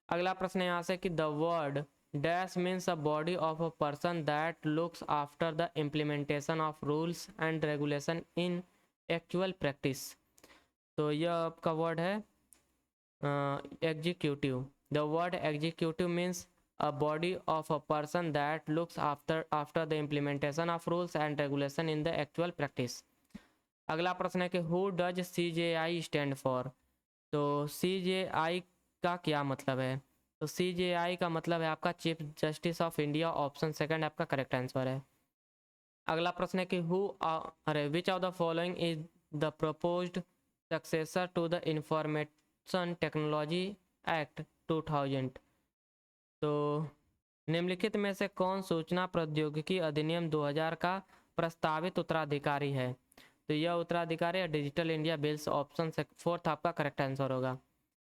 अगला प्रश्न यहाँ से कि the word dash means a body of a person that looks after the implementation of rules and regulation in actual practice? तो यह आपका वर्ड है executive. The word executive means a body of a person that looks after the implementation of rules and regulation in the actual practice. अगला प्रश्न है कि who does CJI stand for? तो CJI का क्या मतलब है? तो CJI का मतलब है आपका chief justice of India. Option 2 आपका करेक्ट आंसर है। अगला प्रश्न है कि which of the following is the proposed successor to the information technology act 2000। तो निम्नलिखित में से कौन सूचना प्रौद्योगिकी अधिनियम 2000 का प्रस्तावित उत्तराधिकारी है? तो यह उत्तराधिकारी है डिजिटल इंडिया बिल्स। ऑप्शन 4 आपका करेक्ट आंसर होगा।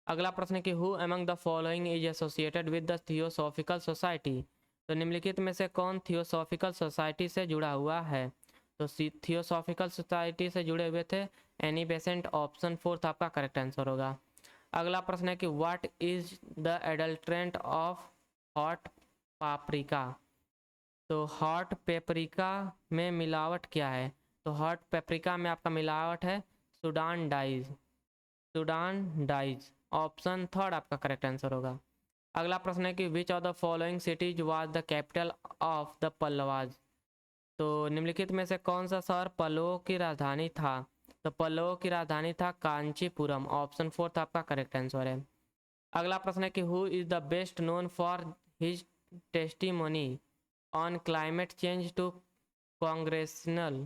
अगला प्रश्न है कि who among the following is associated with the theosophical society. तो निम्नलिखित में से कौन थियोसॉफिकल सोसाइटी से जुड़ा हुआ है? तो थियोसॉफिकल सोसाइटी से जुड़े हुए थे एनी बेसेंट। ऑप्शन 4 आपका करेक्ट आंसर होगा। अगला प्रश्न है कि what is the adulterant of hot paprika. तो हॉट पेपरिका में मिलावट क्या है? तो हॉट पेपरिका में आपका मिलावट है Sudan dyes. Sudan dyes. Option 3 आपका करेक्ट आंसर होगा। अगला प्रश्न है कि which of the following cities was the capital of the Pallavas. तो निम्नलिखित में से कौन सा शहर पल्लवों की राजधानी था? तो पल्लवों की राजधानी था कांचीपुरम। ऑप्शन 4 आपका करेक्ट आंसर है। अगला प्रश्न है कि who is the best known for his testimony on climate change to congressional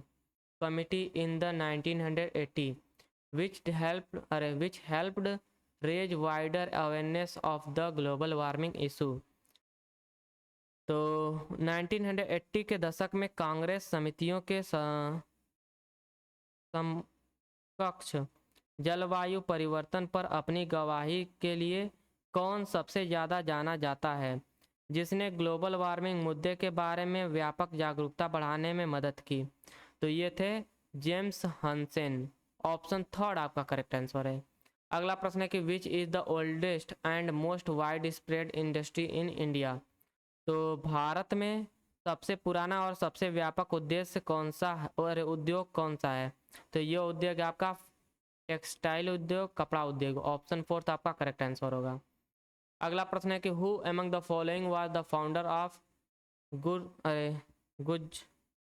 committee in the 1980 which helped raise wider awareness of the global warming issue। तो 1980 के दशक में कांग्रेस समितियों के समकक्ष जलवायु परिवर्तन पर अपनी गवाही के लिए कौन सबसे ज़्यादा जाना जाता है, जिसने ग्लोबल वार्मिंग मुद्दे के बारे में व्यापक जागरूकता बढ़ाने में मदद की? तो ये थे जेम्स हंसेन। ऑप्शन 3 आपका करेक्ट आंसर है। अगला प्रश्न है कि which is the oldest and most wide spread industry in India. तो भारत में सबसे पुराना और सबसे व्यापक उद्देश्य कौन सा है और उद्योग कौन सा है? तो ये उद्योग आपका टेक्सटाइल उद्योग, कपड़ा उद्योग। ऑप्शन 4 आपका करेक्ट आंसर होगा। अगला प्रश्न है कि who among the following was the founder of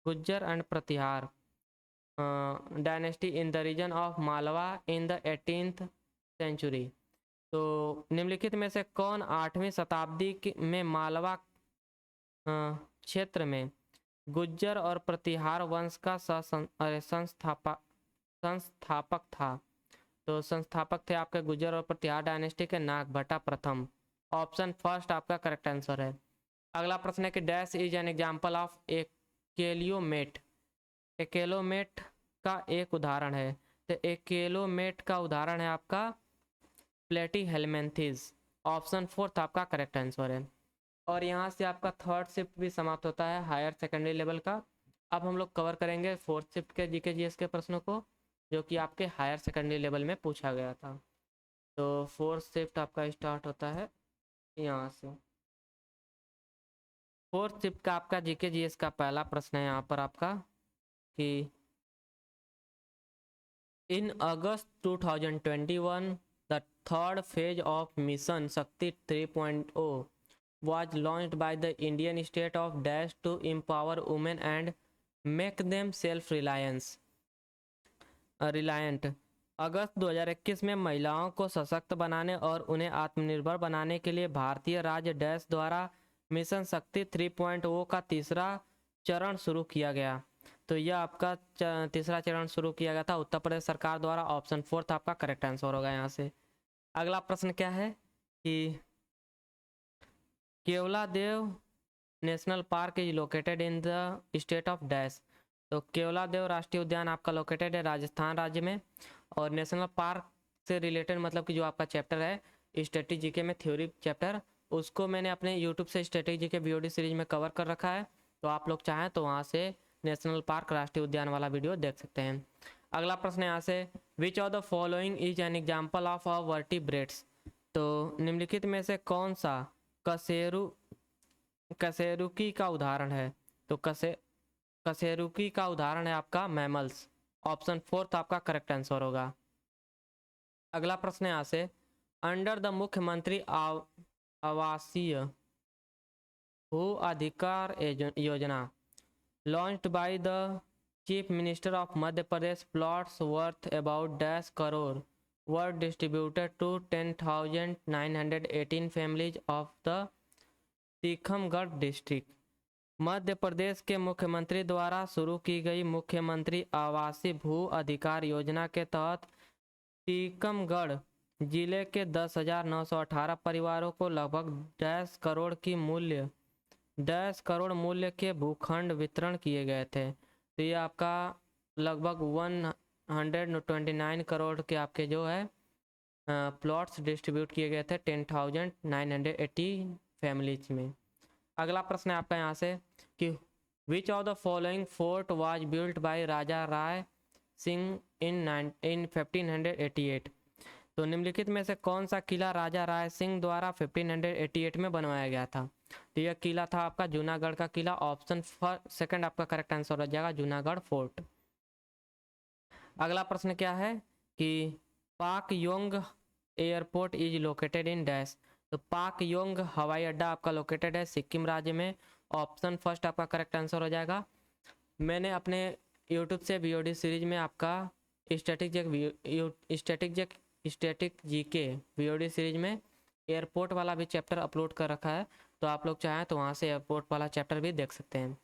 Gujjar and Pratihar dynasty in the region of Malwa in the 18th century. तो निम्नलिखित में से कौन 8वीं शताब्दी में मालवा क्षेत्र में गुज्जर और प्रतिहार वंश का संस्थापक था? तो संस्थापक थे आपके गुज्जर और प्रतिहार डायनेस्टी के नागभट्टा प्रथम। ऑप्शन 1 आपका करेक्ट आंसर है। अगला प्रश्न है कि dash is an example of acoelomate. Acoelomate का एक उदाहरण है। तो एकेलोमेट का उदाहरण है आपका प्लेटीहेल्मिन्थेस। ऑप्शन 4 आपका करेक्ट आंसर है। और यहाँ से आपका थर्ड शिफ्ट भी समाप्त होता है हायर सेकेंडरी लेवल का। अब हम लोग कवर करेंगे फोर्थ शिफ्ट के जीके जीएस के प्रश्नों को, जो कि आपके हायर सेकेंडरी लेवल में पूछा गया था। तो फोर्थ शिफ्ट आपका स्टार्ट होता है यहाँ से। फोर्थ शिफ्ट का आपका जीके जीएस का पहला प्रश्न है यहाँ पर आपका कि इन अगस्त 2021 the third phase of mission शक्ति 3.0 was launched by the Indian state of Dash to empower women and make them reliant। अगस्त 2021 में महिलाओं को सशक्त बनाने और उन्हें आत्मनिर्भर बनाने के लिए भारतीय राज्य डैश द्वारा मिशन शक्ति 3.0 का तीसरा चरण शुरू किया गया। तो यह आपका तीसरा चरण शुरू किया गया था उत्तर प्रदेश सरकार द्वारा। ऑप्शन 4 आपका करेक्ट आंसर होगा यहाँ से। अगला प्रश्न क्या है कि Keoladeo national park is located in the state of dash. तो केवलादेव राष्ट्रीय उद्यान आपका लोकेटेड है राजस्थान राज्य में। और नेशनल पार्क से रिलेटेड मतलब कि जो आपका चैप्टर है स्टैटिक जीके में थ्योरी चैप्टर, उसको मैंने अपने यूट्यूब से स्टैटिक जीके बीओडी सीरीज में कवर कर रखा है। तो आप लोग चाहें तो वहाँ से नेशनल पार्क राष्ट्रीय उद्यान वाला वीडियो देख सकते हैं। अगला प्रश्न यहाँ से which of the following is an example of a vertebrates. तो निम्नलिखित में से कौन सा कशेरुकी का उदाहरण है? तो कशेरुकी का उदाहरण है आपका मैमल्स। ऑप्शन 4 आपका करेक्ट आंसर होगा। अगला प्रश्न यहाँ से अंडर द मुख्यमंत्री आवासीय भू अधिकार योजना launched by the chief minister of Madhya Pradesh plots worth about dash crore were distributed to 10,918 families of the Tikamgarh district. Madhya Pradesh के मुख्यमंत्री द्वारा शुरू की गई मुख्यमंत्री आवासीय भू अधिकार योजना के तहत टीकमगढ़ जिले के 10,918 परिवारों को लगभग 10 करोड़ मूल्य के भूखंड वितरण किए गए थे। तो ये आपका लगभग 129 करोड़ के आपके जो है प्लॉट्स डिस्ट्रीब्यूट किए गए थे 10,980 फैमिलीज में। अगला प्रश्न है आपका यहाँ से कि which of the following fort was built by Raja Rai Singh in 1588। तो निम्नलिखित में से कौन सा किला राजा राय सिंह द्वारा 1588 में बनवाया गया था। तो यह किला था आपका जूनागढ़ का किला। ऑप्शन सेकंड आपका करेक्ट आंसर हो जाएगा जूनागढ़ फोर्ट। अगला प्रश्न क्या है कि पाक Yong airport is located in dash. तो पाक योंग हवाई अड्डा आपका लोकेटेड है सिक्किम राज्य में। ऑप्शन फर्स्ट आपका करेक्ट आंसर हो जाएगा। मैंने अपने यूट्यूब से वीओडी सीरीज में आपका स्टैटिक जीके वीओडी सीरीज में एयरपोर्ट वाला भी चैप्टर अपलोड कर रखा है, तो आप लोग चाहें तो वहाँ से एयरपोर्ट वाला चैप्टर भी देख सकते हैं।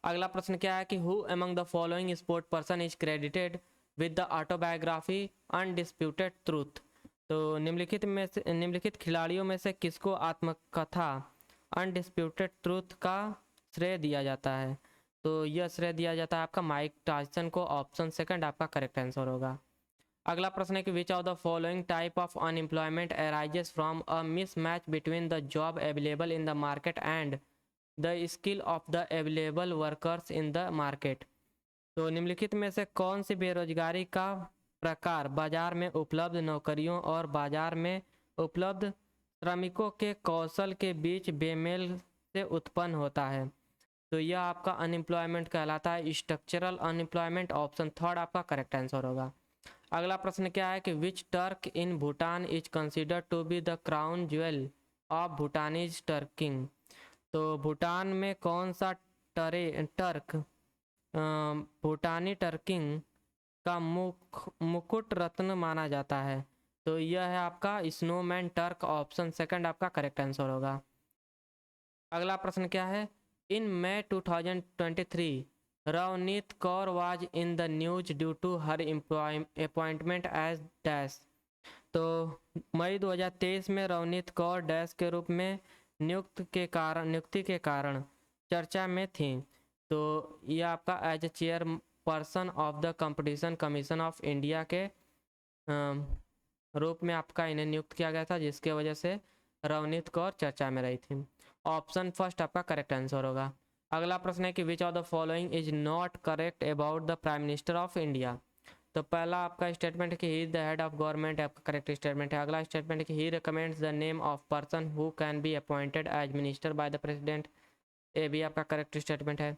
अगला प्रश्न क्या है कि who among the following sport person is credited with the autobiography undisputed truth. तो निम्नलिखित खिलाड़ियों में से किसको आत्मकथा अनडिस्प्यूटेड ट्रूथ का श्रेय दिया जाता है। तो यह श्रेय दिया जाता है आपका माइक टायसन को। ऑप्शन सेकंड आपका करेक्ट आंसर होगा। अगला प्रश्न है कि which of the following type of unemployment arises from a mismatch between the job available in the market and the skill of the available workers in the market. तो निम्नलिखित में से कौन सी बेरोजगारी का प्रकार बाजार में उपलब्ध नौकरियों और बाजार में उपलब्ध श्रमिकों के कौशल के बीच बेमेल से उत्पन्न होता है। तो यह आपका अनएम्प्लॉयमेंट कहलाता है स्ट्रक्चरल अनएम्प्लॉयमेंट। ऑप्शन थर्ड आपका करेक्ट आंसर होगा। अगला प्रश्न क्या है कि which trek in Bhutan is considered to be the crown jewel of Bhutanese trekking. तो भूटान में कौन सा टर्क भूटानी टर्किंग का मुकुट रत्न माना जाता है। तो यह है आपका स्नोमैन टर्क। ऑप्शन सेकंड आपका करेक्ट आंसर होगा। अगला प्रश्न क्या है in May 2023 Ravneet Kaur was in the news due to her appointment as dash. तो मई 2023 में रवनीत कौर डैश के रूप में नियुक्ति के कारण चर्चा में थी। तो यह आपका as a chairperson of the competition commission of India के रूप में आपका इन्हें नियुक्त किया गया था, जिसके वजह से रवनीत कौर चर्चा में रही थी। ऑप्शन फर्स्ट आपका करेक्ट आंसर होगा। अगला प्रश्न है कि which of the following is not correct about the prime minister of India. तो पहला आपका स्टेटमेंट है कि he is the head of government, आपका करेक्ट स्टेटमेंट है। अगला स्टेटमेंट है कि he recommends the name of person who can be appointed as minister by the president, ये भी आपका करेक्ट स्टेटमेंट है।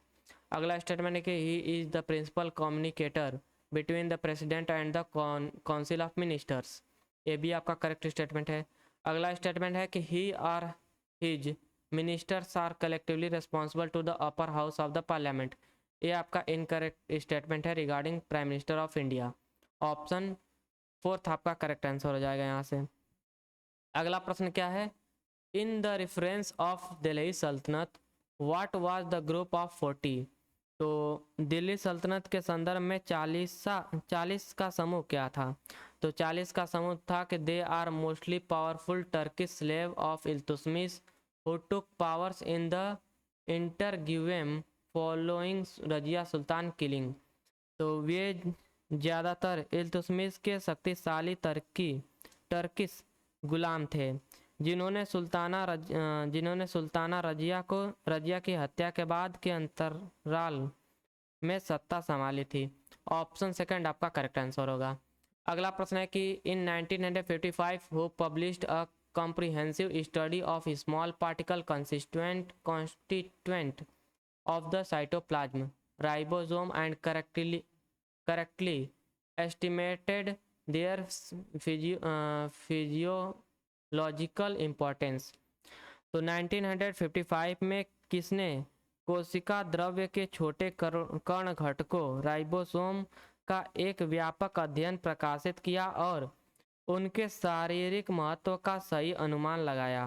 अगला स्टेटमेंट है कि he is the principal communicator between the president and the council of ministers, ये भी आपका करेक्ट स्टेटमेंट है। अगला स्टेटमेंट है कि he are his ministers are collectively responsible to the upper house of the parliament, ये आपका इनकरेक्ट स्टेटमेंट है regarding prime minister of India. Option fourth आपका करेक्ट आंसर हो जाएगा यहाँ से। अगला प्रश्न क्या है in the reference of Delhi सल्तनत what was the group of 40। तो दिल्ली सल्तनत के संदर्भ में 40 का समूह क्या था। तो 40 का समूह था कि they are mostly powerful Turkish slave of Iltutmish who took powers in the interregnum following Razia Sultan killing. तो वे ज़्यादातर इल्तुतमिश के शक्तिशाली टर्किश गुलाम थे जिन्होंने सुल्ताना रजिया की हत्या के बाद के अंतराल में सत्ता संभाली थी। ऑप्शन सेकंड आपका करेक्ट आंसर होगा। अगला प्रश्न है कि इन 1955 who published a comprehensive study of small particle constituent of the cytoplasm ribosome and correctly estimated their physiological importance। तो 1955 में किसने कोशिका द्रव्य के छोटे कण घटकों राइबोसोम का एक व्यापक अध्ययन प्रकाशित किया और उनके शारीरिक महत्व का सही अनुमान लगाया।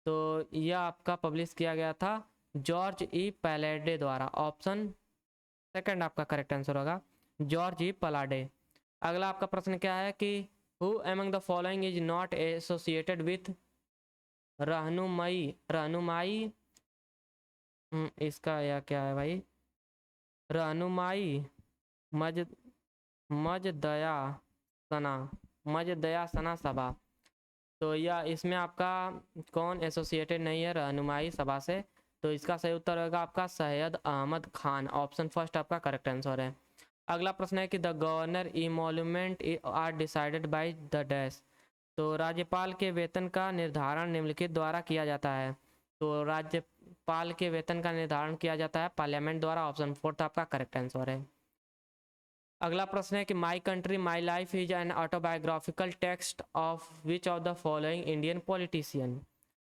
तो यह आपका पब्लिश किया गया था जॉर्ज ई पैलाडे द्वारा। ऑप्शन सेकंड आपका करेक्ट आंसर होगा जॉर्ज ई पैलाडे। अगला आपका प्रश्न क्या है कि who among the following is not associated with रहनुमाई इसका या क्या है भाई, रहनुमाई मज मज दया सना मज दया सना सभा। तो यह इसमें आपका कौन एसोसिएटेड नहीं है रहनुमाई सभा से? तो इसका सही उत्तर होगा आपका सैयद अहमद खान। ऑप्शन फर्स्ट आपका करेक्ट आंसर है। अगला प्रश्न है कि the governor emolument are decided by the dash. तो राज्यपाल के वेतन का निर्धारण निम्नलिखित द्वारा किया जाता है। तो राज्यपाल के वेतन का निर्धारण किया जाता है पार्लियामेंट द्वारा। ऑप्शन फोर्थ आपका करेक्ट आंसर है। अगला प्रश्न है कि my country my life is an autobiographical text of which of the following Indian politician.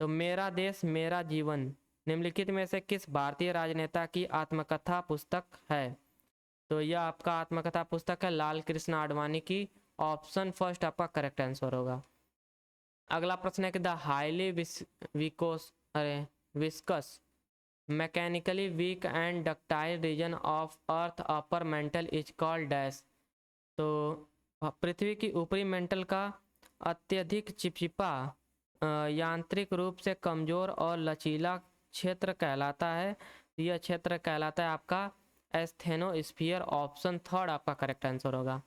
तो मेरा देश मेरा जीवन निम्नलिखित में से किस भारतीय राजनेता की आत्मकथा पुस्तक है? तो यह आपका आत्मकथा पुस्तक है लाल कृष्ण आडवाणी की। ऑप्शन फर्स्ट आपका करेक्ट आंसर होगा। अगला प्रश्न है कि the highly viscous mechanically weak and ductile region of earth upper mantle is called dash. तो पृथ्वी की ऊपरी मेंटल का अत्यधिक चिपचिपा यांत्रिक रूप से कमजोर और लचीला क्षेत्र कहलाता है। यह क्षेत्र कहलाता है आपका एस्थेनोस्फीयर। ऑप्शन थर्ड आपका करेक्ट आंसर होगा।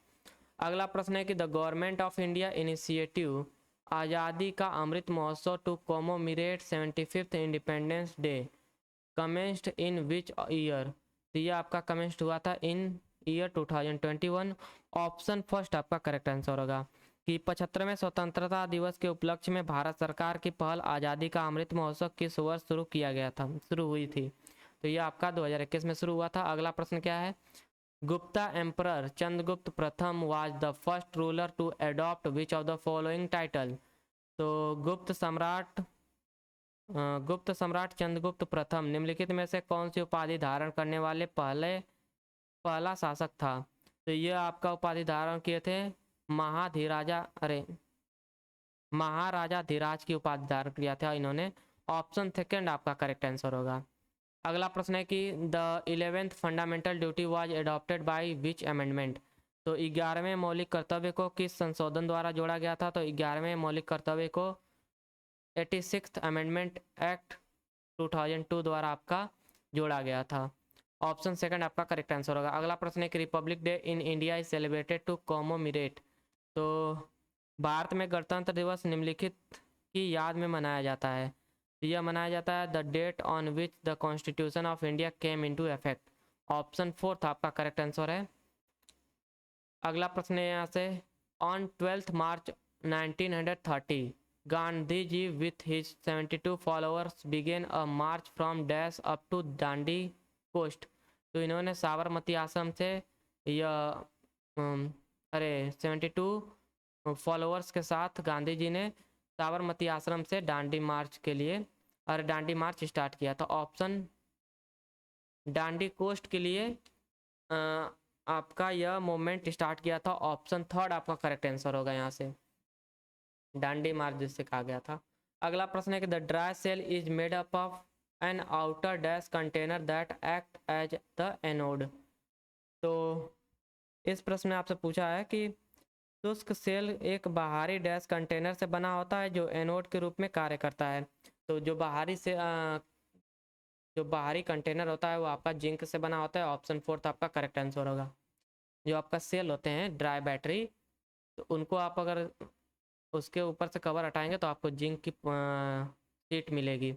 अगला प्रश्न है कि the government of India initiative Azadi ka Amrit Mahotsav to commemorate 75th independence day commenced in which year. तो यह आपका कमेंस्ड हुआ था इन ईयर 2021। ऑप्शन फर्स्ट आपका करेक्ट आंसर होगा कि 75वें स्वतंत्रता दिवस के उपलक्ष्य में भारत सरकार की पहल आज़ादी का अमृत महोत्सव किस वर्ष शुरू हुई थी? तो यह आपका 2021 में शुरू हुआ था। अगला प्रश्न क्या है? गुप्ता एम्परर चंद्रगुप्त प्रथम was the first ruler to adopt which of the following title. तो गुप्त सम्राट चंद्रगुप्त प्रथम निम्नलिखित में से कौन सी उपाधि धारण करने वाले पहला शासक था? तो यह आपका उपाधि धारण किए थे महाराजा धीराज की उपाधि धारण किया था इन्होंने। ऑप्शन सेकंड आपका करेक्ट आंसर होगा। अगला प्रश्न है कि the 11th fundamental duty was adopted by which amendment. तो 11वें मौलिक कर्तव्य को किस संशोधन द्वारा जोड़ा गया था? तो 11वें मौलिक कर्तव्य को 86th अमेंडमेंट एक्ट 2002 द्वारा आपका जोड़ा गया था। ऑप्शन सेकंड आपका करेक्ट आंसर होगा। अगला प्रश्न है कि republic day in India is celebrated to commemorate. तो भारत में गणतंत्र दिवस निम्नलिखित की याद में मनाया जाता है। यह मनाया जाता है the date on which the constitution of India came into effect. Option fourth आपका करेक्ट आंसर है। अगला प्रश्न है यहाँ से on 12th March 1930 Gandhi ji with his 72 followers began a march from dash up to Dandi coast. तो इन्होंने साबरमती आश्रम से यह 72 फॉलोअर्स के साथ गांधी जी ने साबरमती आश्रम से दांडी मार्च स्टार्ट किया था। ऑप्शन दांडी कोस्ट के लिए आपका यह मूवमेंट स्टार्ट किया था। ऑप्शन थर्ड आपका करेक्ट आंसर होगा यहाँ से, दांडी मार्च जिससे कहा गया था। अगला प्रश्न है कि the dry cell is made up of an outer dash container that act as the anode. तो इस प्रश्न में आपसे पूछा है कि शुष्क सेल एक बाहरी डैश कंटेनर से बना होता है जो एनोड के रूप में कार्य करता है। तो जो बाहरी कंटेनर होता है वो आपका जिंक से बना होता है। ऑप्शन फोर्थ आपका करेक्ट आंसर होगा। जो आपका सेल होते हैं ड्राई बैटरी, तो उनको आप अगर उसके ऊपर से कवर हटाएंगे तो आपको जिंक की शीट मिलेगी।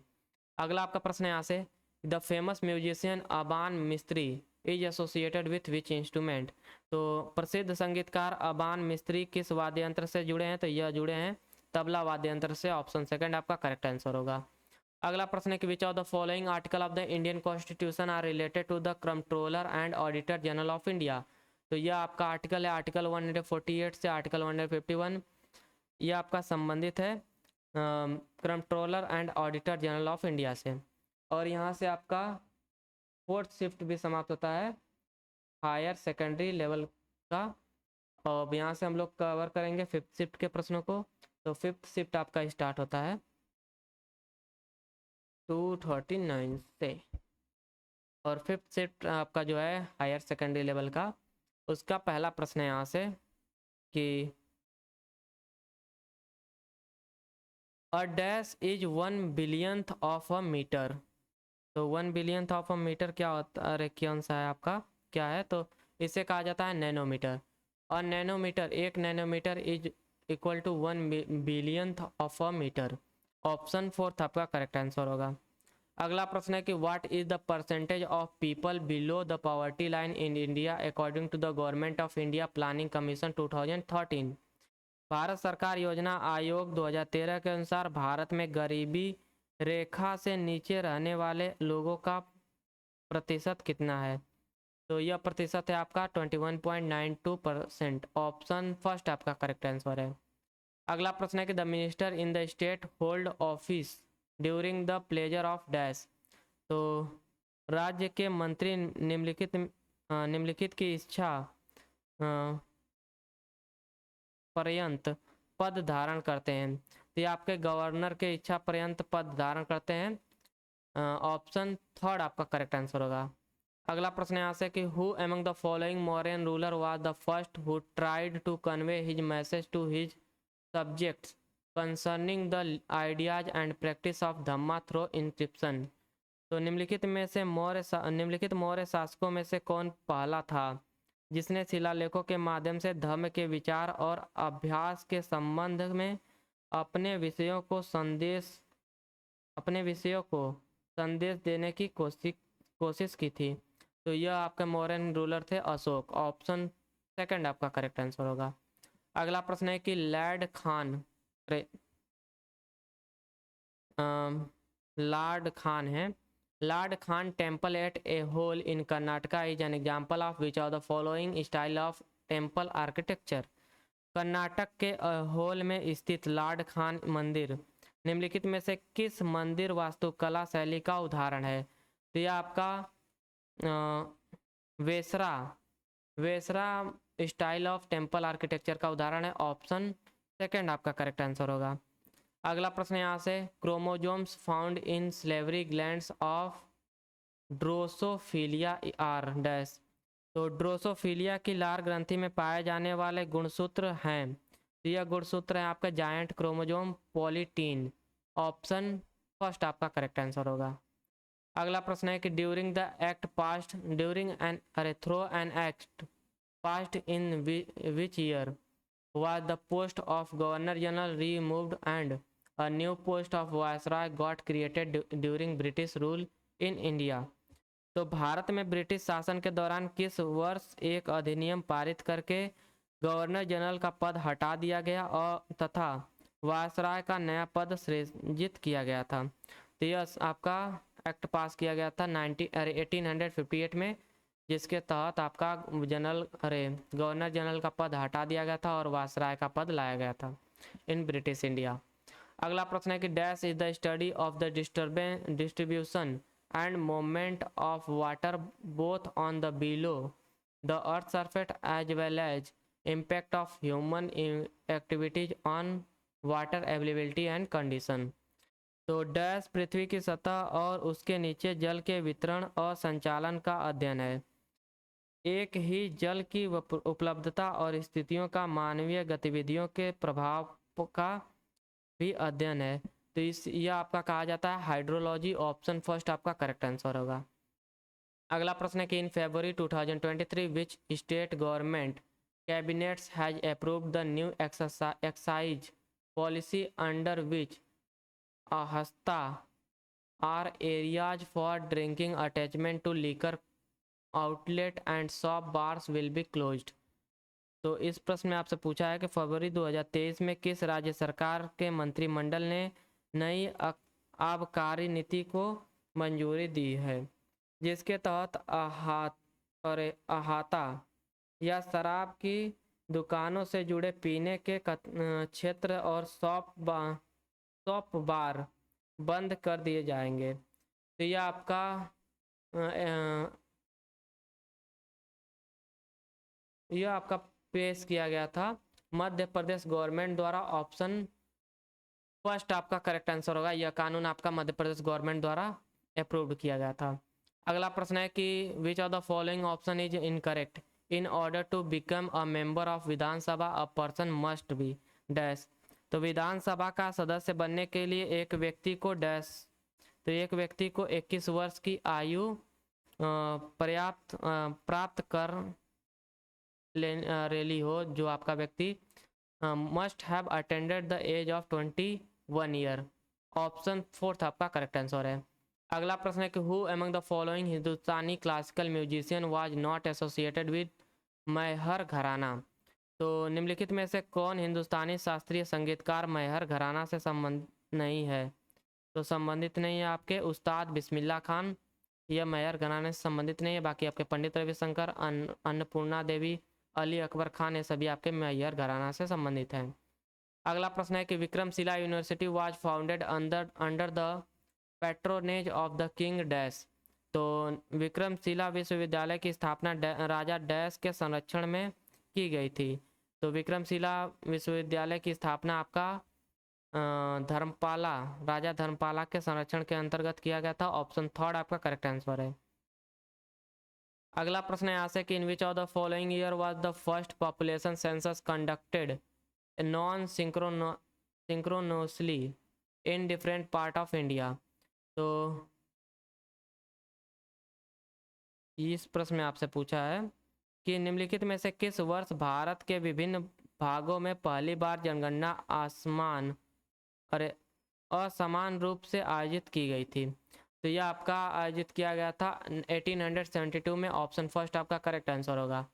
अगला आपका प्रश्न है यहाँ से द फेमस म्यूजिशियन अबान मिस्त्री is associated with which instrument. तो प्रसिद्ध संगीतकार अबान मिस्त्री किस वाद्य यंत्र से जुड़े हैं? तो यह जुड़े हैं तबला वाद्य यंत्र से। ऑप्शन सेकंड आपका करेक्ट आंसर होगा। अगला प्रश्न है कि which of the following article of the Indian constitution are related to the controller and auditor general of India. तो यह आपका आर्टिकल है आर्टिकल 148 से आर्टिकल 151। यह आपका संबंधित है controller and auditor general of India से। और यहाँ से आपका फोर्थ शिफ्ट भी समाप्त होता है हायर सेकेंडरी लेवल का। और यहाँ से हम लोग कवर करेंगे फिफ्थ शिफ्ट के प्रश्नों को। तो फिफ्थ शिफ्ट आपका स्टार्ट होता है 239 से। और फिफ्थ शिफ्ट आपका जो है हायर सेकेंडरी लेवल का, उसका पहला प्रश्न है यहाँ से कि a dash is 1 billionth of a metre. तो 1 बिलियंथ ऑफ अ मीटर क्या होता, अरे कौन सा है आपका, क्या है, तो इसे कहा जाता है नैनोमीटर। और nanometre, 1 nanometre is equal to 1 billionth of a metre. Option fourth आपका करेक्ट आंसर होगा। अगला प्रश्न है कि what is the percentage of people below the poverty line in India according to the government of India planning commission 2013। Bharat सरकार योजना आयोग 2013 के अनुसार भारत में गरीबी रेखा से नीचे रहने वाले लोगों का प्रतिशत कितना है। तो यह प्रतिशत है आपका 21.92%। ऑप्शन फर्स्ट आपका करेक्ट आंसर है। अगला प्रश्न है कि the minister in the state hold office during the pleasure of dash. तो राज्य के मंत्री निम्नलिखित की इच्छा पर्यंत पद धारण करते हैं। तो ये आपके गवर्नर के इच्छा पर्यंत पद धारण करते हैं। ऑप्शन थर्ड आपका करेक्ट आंसर होगा। अगला प्रश्न यहाँ से कि who among the following Mauryan ruler was the first who tried to convey his message to his subjects concerning the ideas and practice of dhamma through inscription. तो निम्नलिखित मौर्य शासकों में से कौन पहला था जिसने शिलालेखों के माध्यम से धर्म के विचार और अभ्यास के संबंध में अपने विषयों को संदेश देने की कोशिश की थी। तो यह आपके मौर्यन रूलर थे अशोक। ऑप्शन सेकंड आपका करेक्ट आंसर होगा। अगला प्रश्न है कि लार्ड खान है। Lad Khan temple at Aihole in Karnataka is an example of which of the following style of temple architecture. Karnataka के होल में स्थित लार्ड खान मंदिर निम्नलिखित में से किस मंदिर वास्तुकला शैली का उदाहरण है। तो यह आपका Vesara Vesara style of temple architecture का उदाहरण है। ऑप्शन सेकंड आपका करेक्ट आंसर होगा। अगला प्रश्न यहाँ से chromosomes found in salivary glands of drosophila are dash. तो ड्रोसोफिलिया की लार ग्रंथि में पाए जाने वाले गुणसूत्र हैं। तो यह गुणसूत्र है आपका giant chromosome polytene. Option first आपका करेक्ट आंसर होगा। अगला प्रश्न है कि during the act passed during an अरे throw an act passed in which year was the post of Governor General removed and a new post of Viceroy got created during British rule in India। तो भारत में British शासन के दौरान किस वर्ष एक अधिनियम पारित करके गवर्नर जनरल का पद हटा दिया गया और तथा वायसराय का नया पद सृजित किया गया था। तो यह आपका एक्ट पास किया गया था 1858 में, जिसके तहत आपका गवर्नर जनरल का पद हटा दिया गया था और वायसराय का पद लाया गया था इन ब्रिटिश इंडिया। अगला प्रश्न है कि dash is the study of the distribution and movement of water both on the below the earth surface as well as impact of human activities on water availability and condition. तो dash पृथ्वी की सतह और उसके नीचे जल के वितरण और संचालन का अध्ययन है। एक ही जल की उपलब्धता और स्थितियों का मानवीय गतिविधियों के प्रभाव का भी अध्ययन है। तो यह आपका कहा जाता है हाइड्रोलॉजी। ऑप्शन फर्स्ट आपका करेक्ट आंसर होगा। अगला प्रश्न है कि in February 2023 which state government cabinets has approved the new excise policy under which हस्ता are areas for drinking attachment to liquor outlet and shop bars will be closed. तो इस प्रश्न में आपसे पूछा है कि फरवरी 2023 में किस राज्य सरकार के मंत्रिमंडल ने नई आबकारी नीति को मंजूरी दी है, जिसके तहत अहाता या शराब की दुकानों से जुड़े पीने के क्षेत्र और शॉप बार बंद कर दिए जाएंगे। तो यह आपका यह आपका पेश किया गया था मध्य प्रदेश गवर्नमेंट द्वारा। ऑप्शन फर्स्ट आपका करेक्ट आंसर होगा। यह कानून आपका मध्य प्रदेश गवर्नमेंट द्वारा अप्रूव्ड किया गया था। अगला प्रश्न है कि which of the following option is incorrect in order to become a member of Vidhan Sabha a person must be dash. तो विधानसभा का सदस्य बनने के लिए एक व्यक्ति को डैश, तो एक व्यक्ति को 21 वर्ष की आयु प्राप्त कर रैली हो, जो आपका व्यक्ति must have attended the age of 21 year. Option 4 आपका करेक्ट आंसर है। अगला प्रश्न है कि who among the following Hindustani classical musician was not associated with Maihar gharana. तो निम्नलिखित में से कौन हिंदुस्तानी शास्त्रीय संगीतकार मैहर घराना से संबंध नहीं है? तो संबंधित नहीं है आपके उस्ताद बिस्मिल्लाह खान, यह मैहर घराने से संबंधित नहीं है। बाकी आपके पंडित रविशंकर, अन्नपूर्णा देवी, अली अकबर खान, ये सभी आपके मैहर घराना से संबंधित हैं। अगला प्रश्न है कि Vikramshila university was founded under the patronage of the king dash. तो विक्रमशिला विश्वविद्यालय की स्थापना राजा डैश के संरक्षण में की गई थी। तो विक्रमशिला विश्वविद्यालय की स्थापना आपका धर्मपाला, राजा धर्मपाला के संरक्षण के अंतर्गत किया गया था। ऑप्शन 3 आपका करेक्ट आंसर है। अगला प्रश्न यहाँ से कि in which of the following year was the first population census conducted non synchronously in different part of India. तो इस प्रश्न में आपसे पूछा है कि निम्नलिखित में से किस वर्ष भारत के विभिन्न भागों में पहली बार जनगणना असमान रूप से आयोजित की गई थी। तो यह आपका आयोजित किया गया था 1872 में। ऑप्शन 1 आपका करेक्ट आंसर होगा।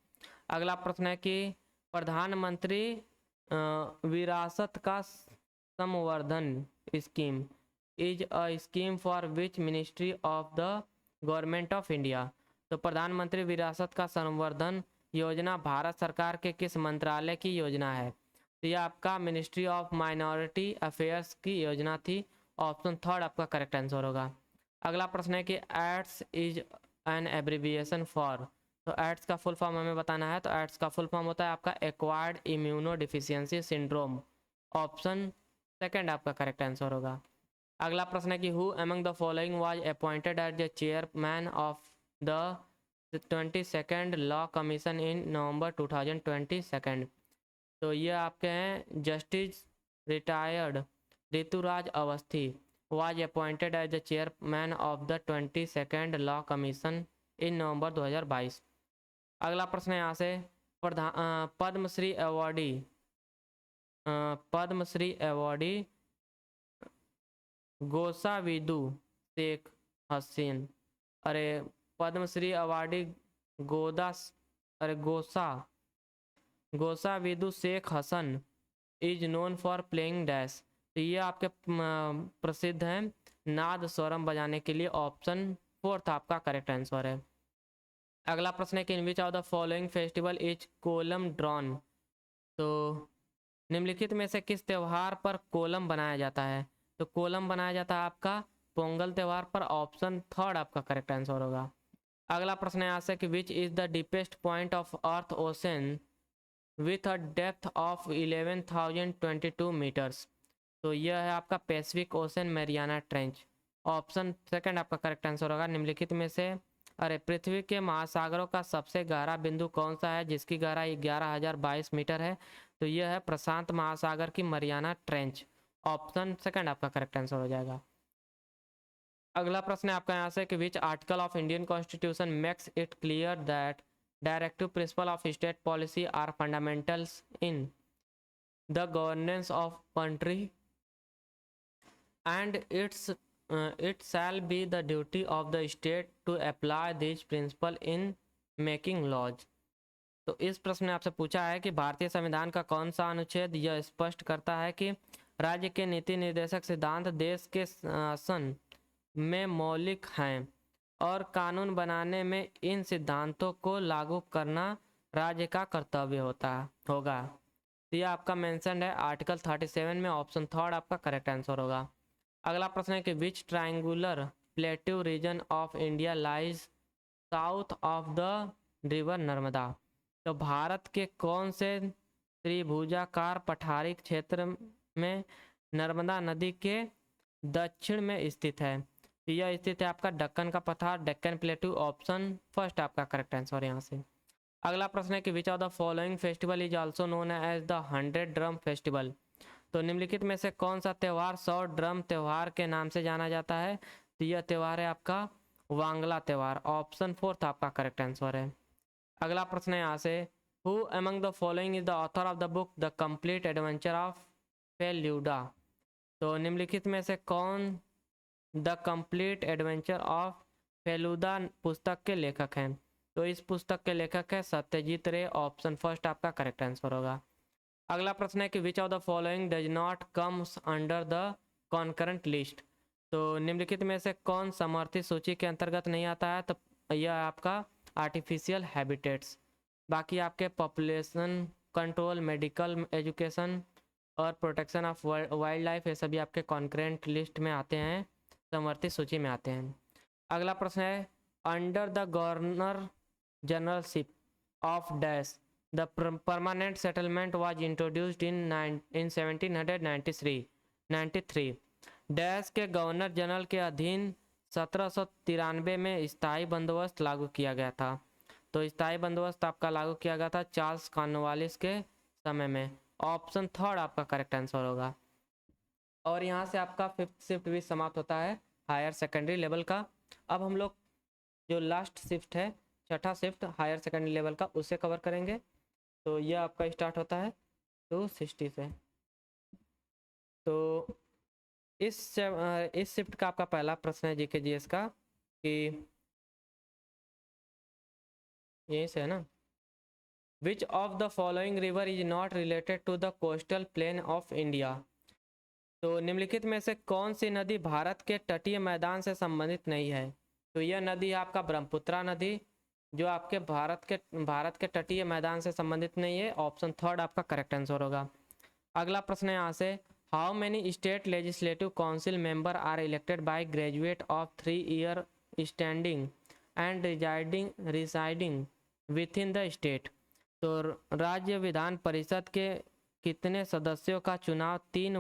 अगला प्रश्न है कि प्रधानमंत्री विरासत का संवर्धन scheme is a scheme for which ministry of the government of India. तो प्रधानमंत्री विरासत का संवर्धन योजना भारत सरकार के किस मंत्रालय की योजना है? तो यह आपका मिनिस्ट्री ऑफ माइनॉरिटी अफेयर्स की योजना थी। ऑप्शन 3 आपका करेक्ट आंसर होगा। अगला प्रश्न है कि AIDS is an abbreviation for. तो एड्स का फुल फॉर्म हमें बताना है। तो एड्स का फुल फॉर्म होता है आपका acquired immuno deficiency syndrome. Option 2 आपका करेक्ट आंसर होगा। अगला प्रश्न है कि who among the following was appointed as the chairman of the 22nd law commission in November 2022। तो ये आपके हैं justice retired Rituraj Awasthi was appointed as the chairman of the 22nd law commission in November 2022। अगला प्रश्न यहाँ से पद्मश्री अवॉर्डी गोसाविदु शेख हसीन, अरे Padmashri awardee Gosavidu Sheikh Hasan is known for playing dash. तो ये आपके प्रसिद्ध हैं नाद स्वरम बजाने के लिए। ऑप्शन 4 आपका करेक्ट आंसर है। अगला प्रश्न है कि in which of the following festival is kolam drawn. तो निम्नलिखित में से किस त्यौहार पर कोलम बनाया जाता है? तो कोलम बनाया जाता है आपका पोंगल त्यौहार पर। ऑप्शन 3 आपका करेक्ट आंसर होगा। अगला प्रश्न है यहाँ से कि which is the deepest point of earth ocean with a depth of 11,022 metres. तो यह है आपका Pacific ocean Mariana trench. Option 2 आपका करेक्ट आंसर होगा। निम्नलिखित में से पृथ्वी के महासागरों का सबसे गहरा बिंदु कौन सा है जिसकी गहराई 11,022 मीटर है? तो यह है प्रशांत महासागर की मरियाना ट्रेंच। ऑप्शन 2 आपका करेक्ट आंसर हो जाएगा। अगला प्रश्न है आपका यहाँ से कि which article of Indian constitution makes it clear that directive principle of state policy are fundamentals in the governance of country and it shall be the duty of the state to apply these principle in making laws। तो इस प्रश्न में आपसे पूछा है कि भारतीय संविधान का कौन सा अनुच्छेद यह स्पष्ट करता है कि राज्य के नीति निर्देशक सिद्धांत देश के शासन में मौलिक हैं और कानून बनाने में इन सिद्धांतों को लागू करना राज्य का कर्तव्य होगा। तो यह आपका मेंशन है आर्टिकल 37 में। ऑप्शन 3 आपका करेक्ट आंसर होगा। अगला प्रश्न है कि which triangular plateau region of India lies south of the river Narmada. तो भारत के कौन से त्रिभुजाकार पठारी क्षेत्र में नर्मदा नदी के दक्षिण में स्थित है? तो यह स्थित है आपका दक्कन का पठार, डेक्कन प्लेट्यू। ऑप्शन 1 आपका करेक्ट आंसर यहाँ से। अगला प्रश्न है कि which of the following festival is also known as the 100 drum festival. तो निम्नलिखित में से कौन सा त्यौहार सौ ड्रम त्यौहार के नाम से जाना जाता है? तो यह त्यौहार है आपका वांगला त्यौहार। ऑप्शन 4 आपका करेक्ट आंसर है। अगला प्रश्न है यहाँ से, who among the following is the author of the book the complete adventure of Feluda? तो निम्नलिखित में से कौन the complete adventure of Feluda पुस्तक के लेखक हैं? तो इस पुस्तक के लेखक है सत्यजीत रे। ऑप्शन 1 आपका करेक्ट आंसर होगा। अगला प्रश्न है कि which of the following does not comes under the concurrent list? तो निम्नलिखित में से कौन समर्थित सूची के अंतर्गत नहीं आता है? तो यह आपका आर्टिफिशियल हैबिटेट्स। बाकी आपके पॉपुलेशन कंट्रोल, मेडिकल एजुकेशन और प्रोटेक्शन ऑफ वाइल्ड लाइफ, ये सभी आपके कॉन्करेंट लिस्ट में आते हैं, समर्थित सूची में आते हैं। अगला प्रश्न है, under the governor generalship of dash the permanent settlement was introduced in 1793 dash के गवर्नर जनरल के अधीन 1793 में स्थायी बंदोबस्त लागू किया गया था। तो स्थायी बंदोबस्त आपका लागू किया गया था चार्ल्स कॉर्नवालिस के समय में। ऑप्शन 3 आपका करेक्ट आंसर होगा। और यहाँ से आपका 5th शिफ्ट भी समाप्त होता है हायर सेकेंडरी लेवल का। अब हम लोग जो लास्ट शिफ्ट है, छठा शिफ्ट हायर सेकेंडरी लेवल का, उसे कवर करेंगे। तो यह आपका स्टार्ट होता है 260 से। तो इस शिफ्ट का आपका पहला प्रश्न है जीके जीएस का कि यहीं से है ना, which of the following river is not related to the coastal plain of India? तो निम्नलिखित में से कौन सी नदी भारत के तटीय मैदान से संबंधित नहीं है? तो यह नदी है आपका ब्रह्मपुत्रा नदी, जो आपके भारत के तटीय मैदान से संबंधित नहीं है। ऑप्शन 3 आपका करेक्ट आंसर होगा। अगला प्रश्न है यहाँ से, how many state legislative council member are elected by graduate of 3 year standing and residing with in the state? तो राज्य विधान परिषद के कितने सदस्यों का चुनाव 3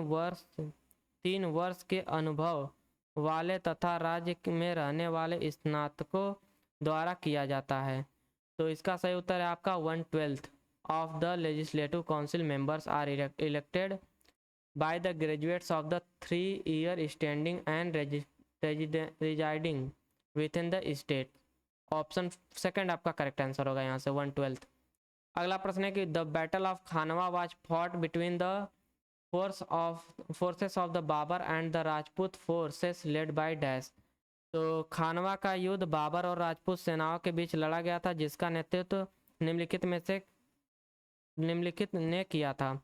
वर्ष के अनुभव वाले तथा राज्य में रहने वाले स्नातकों द्वारा किया जाता है? तो इसका सही उत्तर है आपका 1/12 of the legislative council members are elected by the graduates of the 3 year standing and residing with in the state. Option 2 आपका करेक्ट आंसर होगा यहाँ से 1/12। अगला प्रश्न है कि the battle of Khanwa was fought between the forces of the Babur and the Rajput forces led by dash? तो खानवा का युद्ध बाबर और राजपूत सेनाओं के बीच लड़ा गया था, जिसका नेतृत्व निम्नलिखित में से निम्नलिखित ने किया था?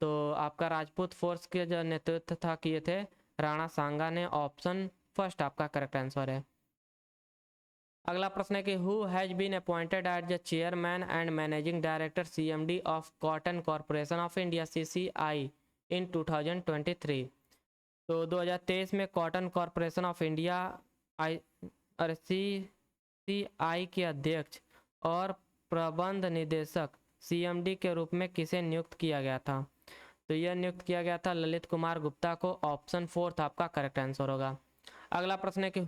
तो आपका राजपूत फोर्स के जो नेतृत्व था किए थे राणा सांगा ने। ऑप्शन 1 आपका करेक्ट आंसर है। अगला प्रश्न है कि who has been appointed as the chairman and managing director CMD of cotton corporation of India CCI in 2023? तो 2023 में cotton corporation of India CCI के अध्यक्ष और प्रबंध निदेशक सीएमडी के रूप में किसे नियुक्त किया गया था? तो यह नियुक्त किया गया था ललित कुमार गुप्ता को। ऑप्शन 4 आपका करेक्ट आंसर होगा। अगला प्रश्न है कि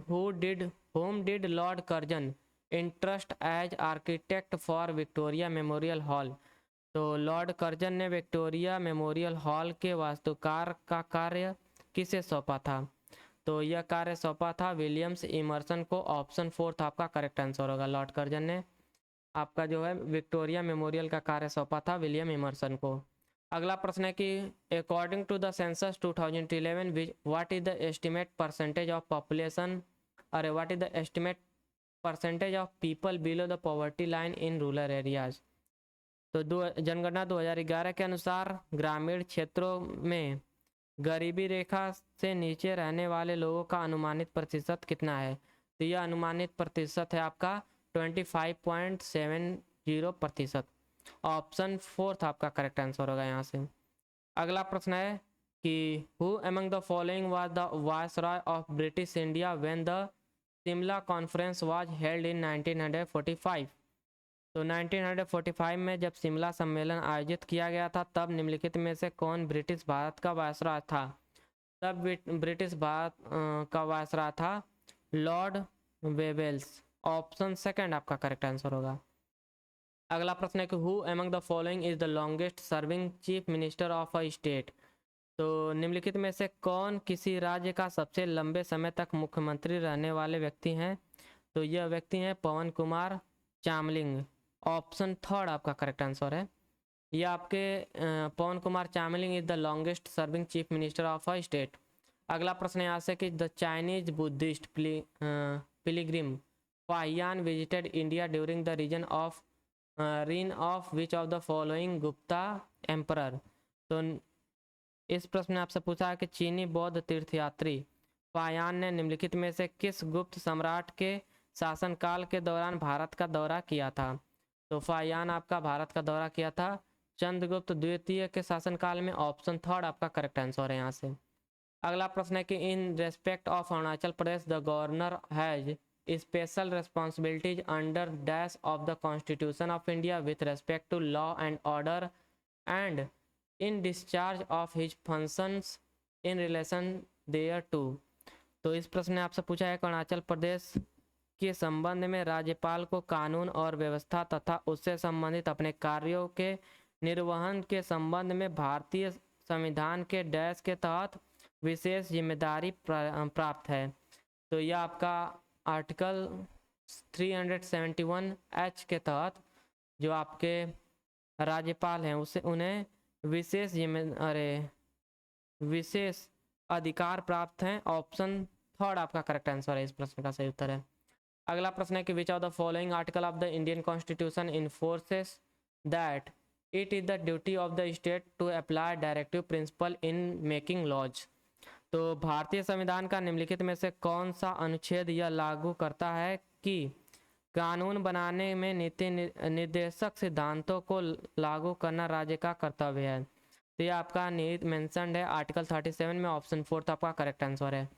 whom did Lord Curzon interest as architect for Victoria Memorial Hall? तो लॉर्ड कर्जन ने विक्टोरिया मेमोरियल हॉल के वास्तुकार का कार्य किसे सौंपा था? तो यह कार्य सौंपा था विलियम्स इमर्सन को। ऑप्शन 4 आपका करेक्ट आंसर होगा। लॉर्ड कर्जन ने आपका जो है विक्टोरिया मेमोरियल का कार्य सौंपा था विलियम इमर्सन को। अगला प्रश्न है कि according to the census 2011 what is the estimate percentage of population what is the estimate percentage of people below the poverty line in rural areas? तो जनगणना 2011 के अनुसार ग्रामीण क्षेत्रों में गरीबी रेखा से नीचे रहने वाले लोगों का अनुमानित प्रतिशत कितना है? तो यह अनुमानित प्रतिशत है आपका 25.70%। ऑप्शन 4 आपका करेक्ट आंसर होगा यहाँ से। अगला प्रश्न है कि who among the following was the viceroy of British India when the Shimla conference was held in 1945? तो 1945 में जब शिमला सम्मेलन आयोजित किया गया था, तब निम्नलिखित में से कौन ब्रिटिश भारत का वायसरॉय था? तब ब्रिटिश भारत का वायसरॉय था लॉर्ड वेवेल्स। ऑप्शन 2 आपका करेक्ट आंसर होगा। अगला प्रश्न है कि who among the following is the longest serving chief minister of a state? तो निम्नलिखित में से कौन किसी राज्य का सबसे लंबे समय तक मुख्यमंत्री रहने वाले व्यक्ति हैं? तो यह व्यक्ति हैं पवन कुमार चामलिंग। ऑप्शन थर्ड आपका करेक्ट आंसर है। ये आपके Pawan Kumar Chamling is the longest serving chief minister of a state. अगला प्रश्न यहाँ से कि the Chinese Buddhist pilgrim Fahien visited India during the reign of which of the following Gupta emperor. तो इस प्रश्न में आपसे पूछा है कि चीनी बौद्ध तीर्थयात्री फाहियान ने निम्नलिखित में से किस गुप्त सम्राट के शासनकाल के दौरान भारत का दौरा किया था? तो फाहियान आपका भारत का दौरा किया था चंद्रगुप्त द्वितीय के शासनकाल में। ऑप्शन थर्ड आपका करेक्ट आंसर है यहाँ से। अगला प्रश्न है कि in respect of Arunachal Pradesh the governor has special responsibilities under dash of the constitution of India with respect to law and order and in discharge of his functions in relation thereto. तो इस प्रश्न ने आपसे पूछा है कि अरुणाचल प्रदेश के संबंध में राज्यपाल को कानून और व्यवस्था तथा उससे संबंधित अपने कार्यों के निर्वहन के संबंध में भारतीय संविधान के डैश के तहत विशेष जिम्मेदारी प्राप्त है। तो यह आपका आर्टिकल 371H के तहत जो आपके राज्यपाल हैं उसे उन्हें विशेष अधिकार प्राप्त हैं। ऑप्शन थर्ड आपका करेक्ट आंसर है। इस प्रश्न का सही उत्तर है। अगला प्रश्न है कि which of the following article of the Indian constitution enforces that it is the duty of the state to apply directive principle in making laws. तो भारतीय संविधान का निम्नलिखित में से कौन सा अनुच्छेद यह लागू करता है कि कानून बनाने में नीति निर्देशक सिद्धांतों को लागू करना राज्य का कर्तव्य है? तो यह आपका नीति मेंशन्ड है आर्टिकल 37 में। ऑप्शन फोर्थ आपका करेक्ट आंसर है।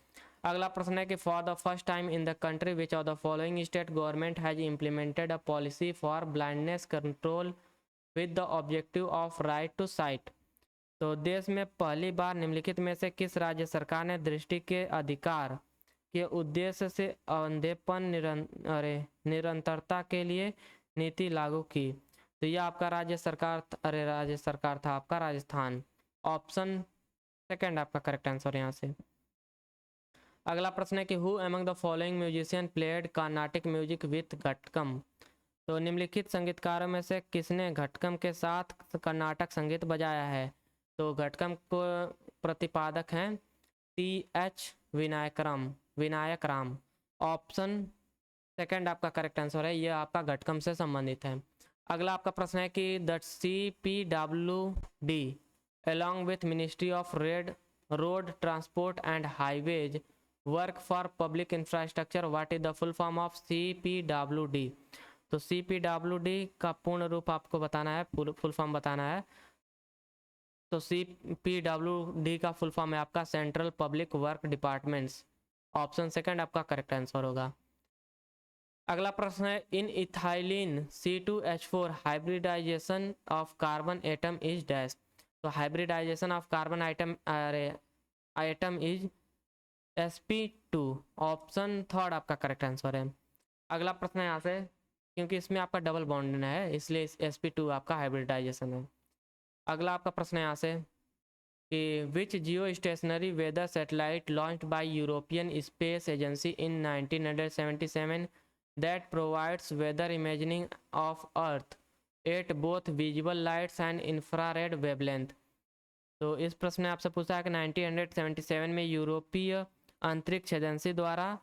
अगला प्रश्न है कि for the first time in the country which of the following state government has implemented a policy for blindness control with the objective of right to sight. तो देश में पहली बार निम्नलिखित में से किस राज्य सरकार ने दृष्टि के अधिकार के उद्देश्य से अंधेपन निरंतरता के लिए नीति लागू की? तो यह आपका राज्य सरकार था आपका राजस्थान। ऑप्शन सेकंड आपका करेक्ट आंसर यहाँ से। अगला प्रश्न है कि who among the following musician played carnatic music with ghatam. तो निम्नलिखित संगीतकारों में से किसने घटकम के साथ कर्नाटक संगीत बजाया है? तो घटकम को प्रतिपादक हैं TH Vinayak Ram. Option second आपका करेक्ट आंसर है। यह आपका घटकम से संबंधित है। अगला आपका प्रश्न है कि the CPWD along with Ministry of Road Transport and Highways work for public infrastructure. What is the full form of CPWD? तो CPWD का पूर्ण रूप आपको बताना है, फुल फॉर्म बताना है। तो CPWD का फुल फॉर्म है आपका central public work departments. Option second आपका करेक्ट आंसर होगा। अगला प्रश्न है in ethylene C2H4 hybridization of carbon atom is dash. तो hybridization of carbon item is sp2। Option third आपका करेक्ट आंसर है। अगला प्रश्न है यहाँ से, क्योंकि इसमें आपका डबल बॉन्ड है इसलिए sp2 आपका हाइब्रिडाइजेशन है। अगला आपका प्रश्न है यहाँ से कि which geo stationary weather satellite launched by European space agency in 1977 that provides weather imagining of earth at both visible lights and infrared wavelength। तो इस प्रश्न में आपसे पूछा है कि 1977 में यूरोपीय अंतरिक्ष एजेंसी द्वारा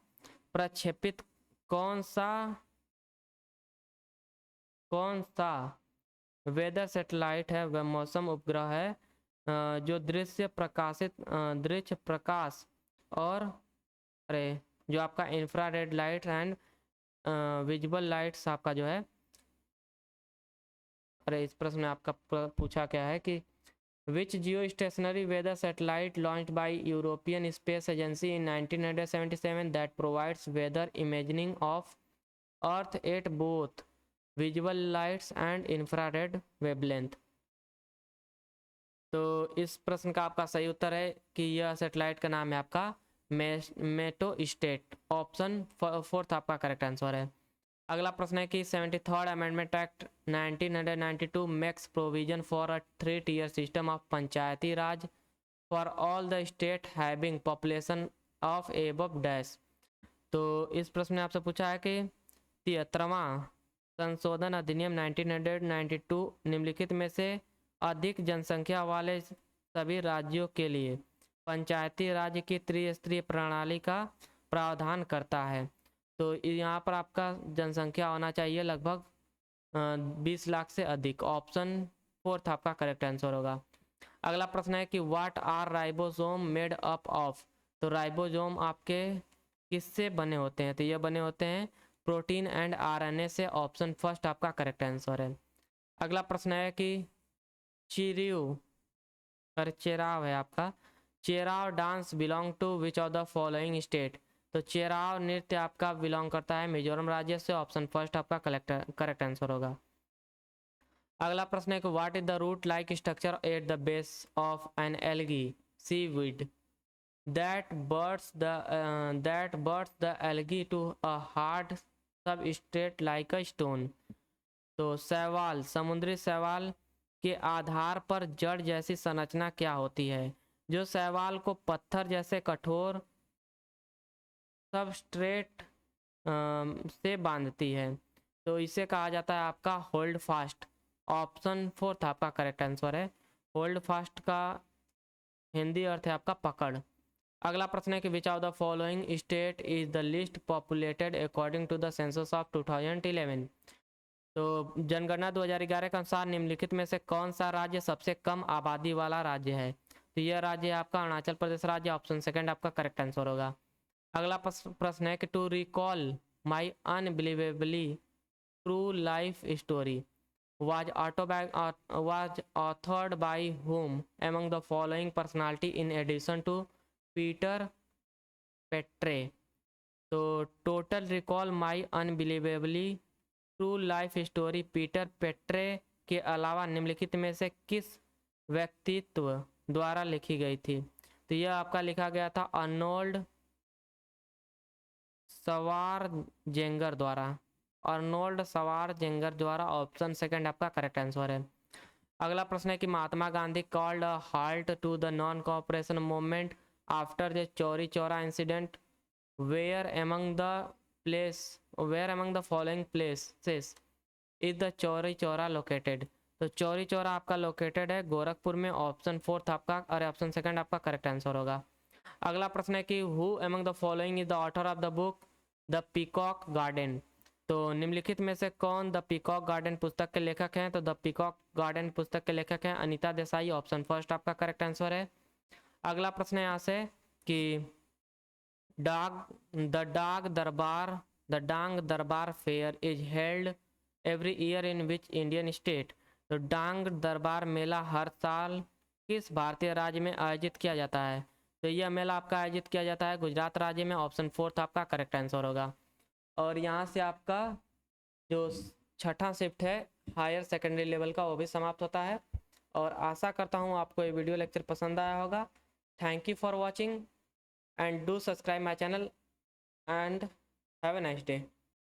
प्रक्षेपित कौन सा वेदर सैटेलाइट है, वह मौसम उपग्रह है जो दृश्य प्रकाश और जो आपका infrared light and visible lights आपका जो है। इस प्रश्न में आपका पूछा क्या है कि which geo stationary weather satellite launched by European space agency in 1977 that provides weather imaging of earth at both visible lights and infrared wavelength. तो इस प्रश्न का आपका सही उत्तर है कि यह सैटेलाइट का नाम है आपका मेटोस्टेट। ऑप्शन फोर्थ आपका करेक्ट आंसर है। अगला प्रश्न है कि 73rd amendment act 1992 makes provision for a 3-tier system of Panchayati Raj for all the state having population of above dash. तो इस प्रश्न में आपसे पूछा है कि 73वां संशोधन अधिनियम 1992 निम्नलिखित में से अधिक जनसंख्या वाले सभी राज्यों के लिए पंचायती राज की त्रिस्तरीय प्रणाली का प्रावधान करता है। तो यहाँ पर आपका जनसंख्या होना चाहिए लगभग 20 लाख से अधिक। ऑप्शन 4 आपका करेक्ट आंसर होगा। अगला प्रश्न है कि what are ribosome made up of. तो राइबोसोम आपके किससे बने होते हैं? तो ये बने होते हैं प्रोटीन एंड आरएनए से। ऑप्शन 1 आपका करेक्ट आंसर है। अगला प्रश्न है कि चिरियो और चेराव है आपका, Cheraw dance belong to which of the following state. तो चेराव नृत्य आपका बिलोंग करता है मिजोरम राज्य से। ऑप्शन 1 आपका करेक्ट आंसर होगा। अगला प्रश्न है कि what is the root like structure at the base of an algae seaweed that bursts the algae to a hard substrate like a stone। तो शैवाल, समुद्री शैवाल के आधार पर जड़ जैसी संरचना क्या होती है जो शैवाल को पत्थर जैसे कठोर सबस्ट्रेट से बांधती है? तो इसे कहा जाता है आपका होल्ड फास्ट। ऑप्शन 4 आपका करेक्ट आंसर है। होल्ड फास्ट का हिंदी अर्थ है आपका पकड़। अगला प्रश्न है कि which of the following state is the least populated according to the census of 2011। तो जनगणना 2011 के अनुसार निम्नलिखित में से कौन सा राज्य सबसे कम आबादी वाला राज्य है? तो यह राज्य है आपका अरुणाचल प्रदेश राज्य। ऑप्शन 2 आपका करेक्ट आंसर होगा। अगला प्रश्न है कि to recall my unbelievably true life story was authored by whom among the following personality in addition to Peter Petre. तो total recall my unbelievably true life story Peter Petre के अलावा निम्नलिखित में से किस व्यक्तित्व द्वारा लिखी गई थी? तो यह आपका लिखा गया था अर्नोल्ड श्वार्ज़नेगर द्वारा। अर्नोल्ड श्वार्ज़नेगर द्वारा। ऑप्शन 2 आपका करेक्ट आंसर है। अगला प्रश्न है कि Mahatma Gandhi called a halt to the non cooperation movement after the Chauri Chaura incident where among the following places is the Chauri Chaura located. तो चौरी चौरा आपका लोकेटेड है गोरखपुर में। ऑप्शन 4 आपका और ऑप्शन 2 आपका करेक्ट आंसर होगा। अगला प्रश्न है कि who among the following is the author of the book the peacock garden. तो निम्नलिखित में से कौन द पीकॉक गार्डन पुस्तक के लेखक हैं? तो द पीकॉक गार्डन पुस्तक के लेखक हैं अनीता देसाई। ऑप्शन 1 आपका करेक्ट आंसर है। अगला प्रश्न है यहाँ से कि डांग दरबार fair is held every year in which Indian state. तो डांग दरबार मेला हर साल किस भारतीय राज्य में आयोजित किया जाता है? तो यह मेला आपका आयोजित किया जाता है गुजरात राज्य में। ऑप्शन 4 आपका करेक्ट आंसर होगा। और यहाँ से आपका जो 6ठा शिफ्ट है हायर सेकेंडरी लेवल का वो भी समाप्त होता है। और आशा करता हूँ आपको ये वीडियो लेक्चर पसंद आया होगा। Thank you for watching and do subscribe my channel and have a nice day.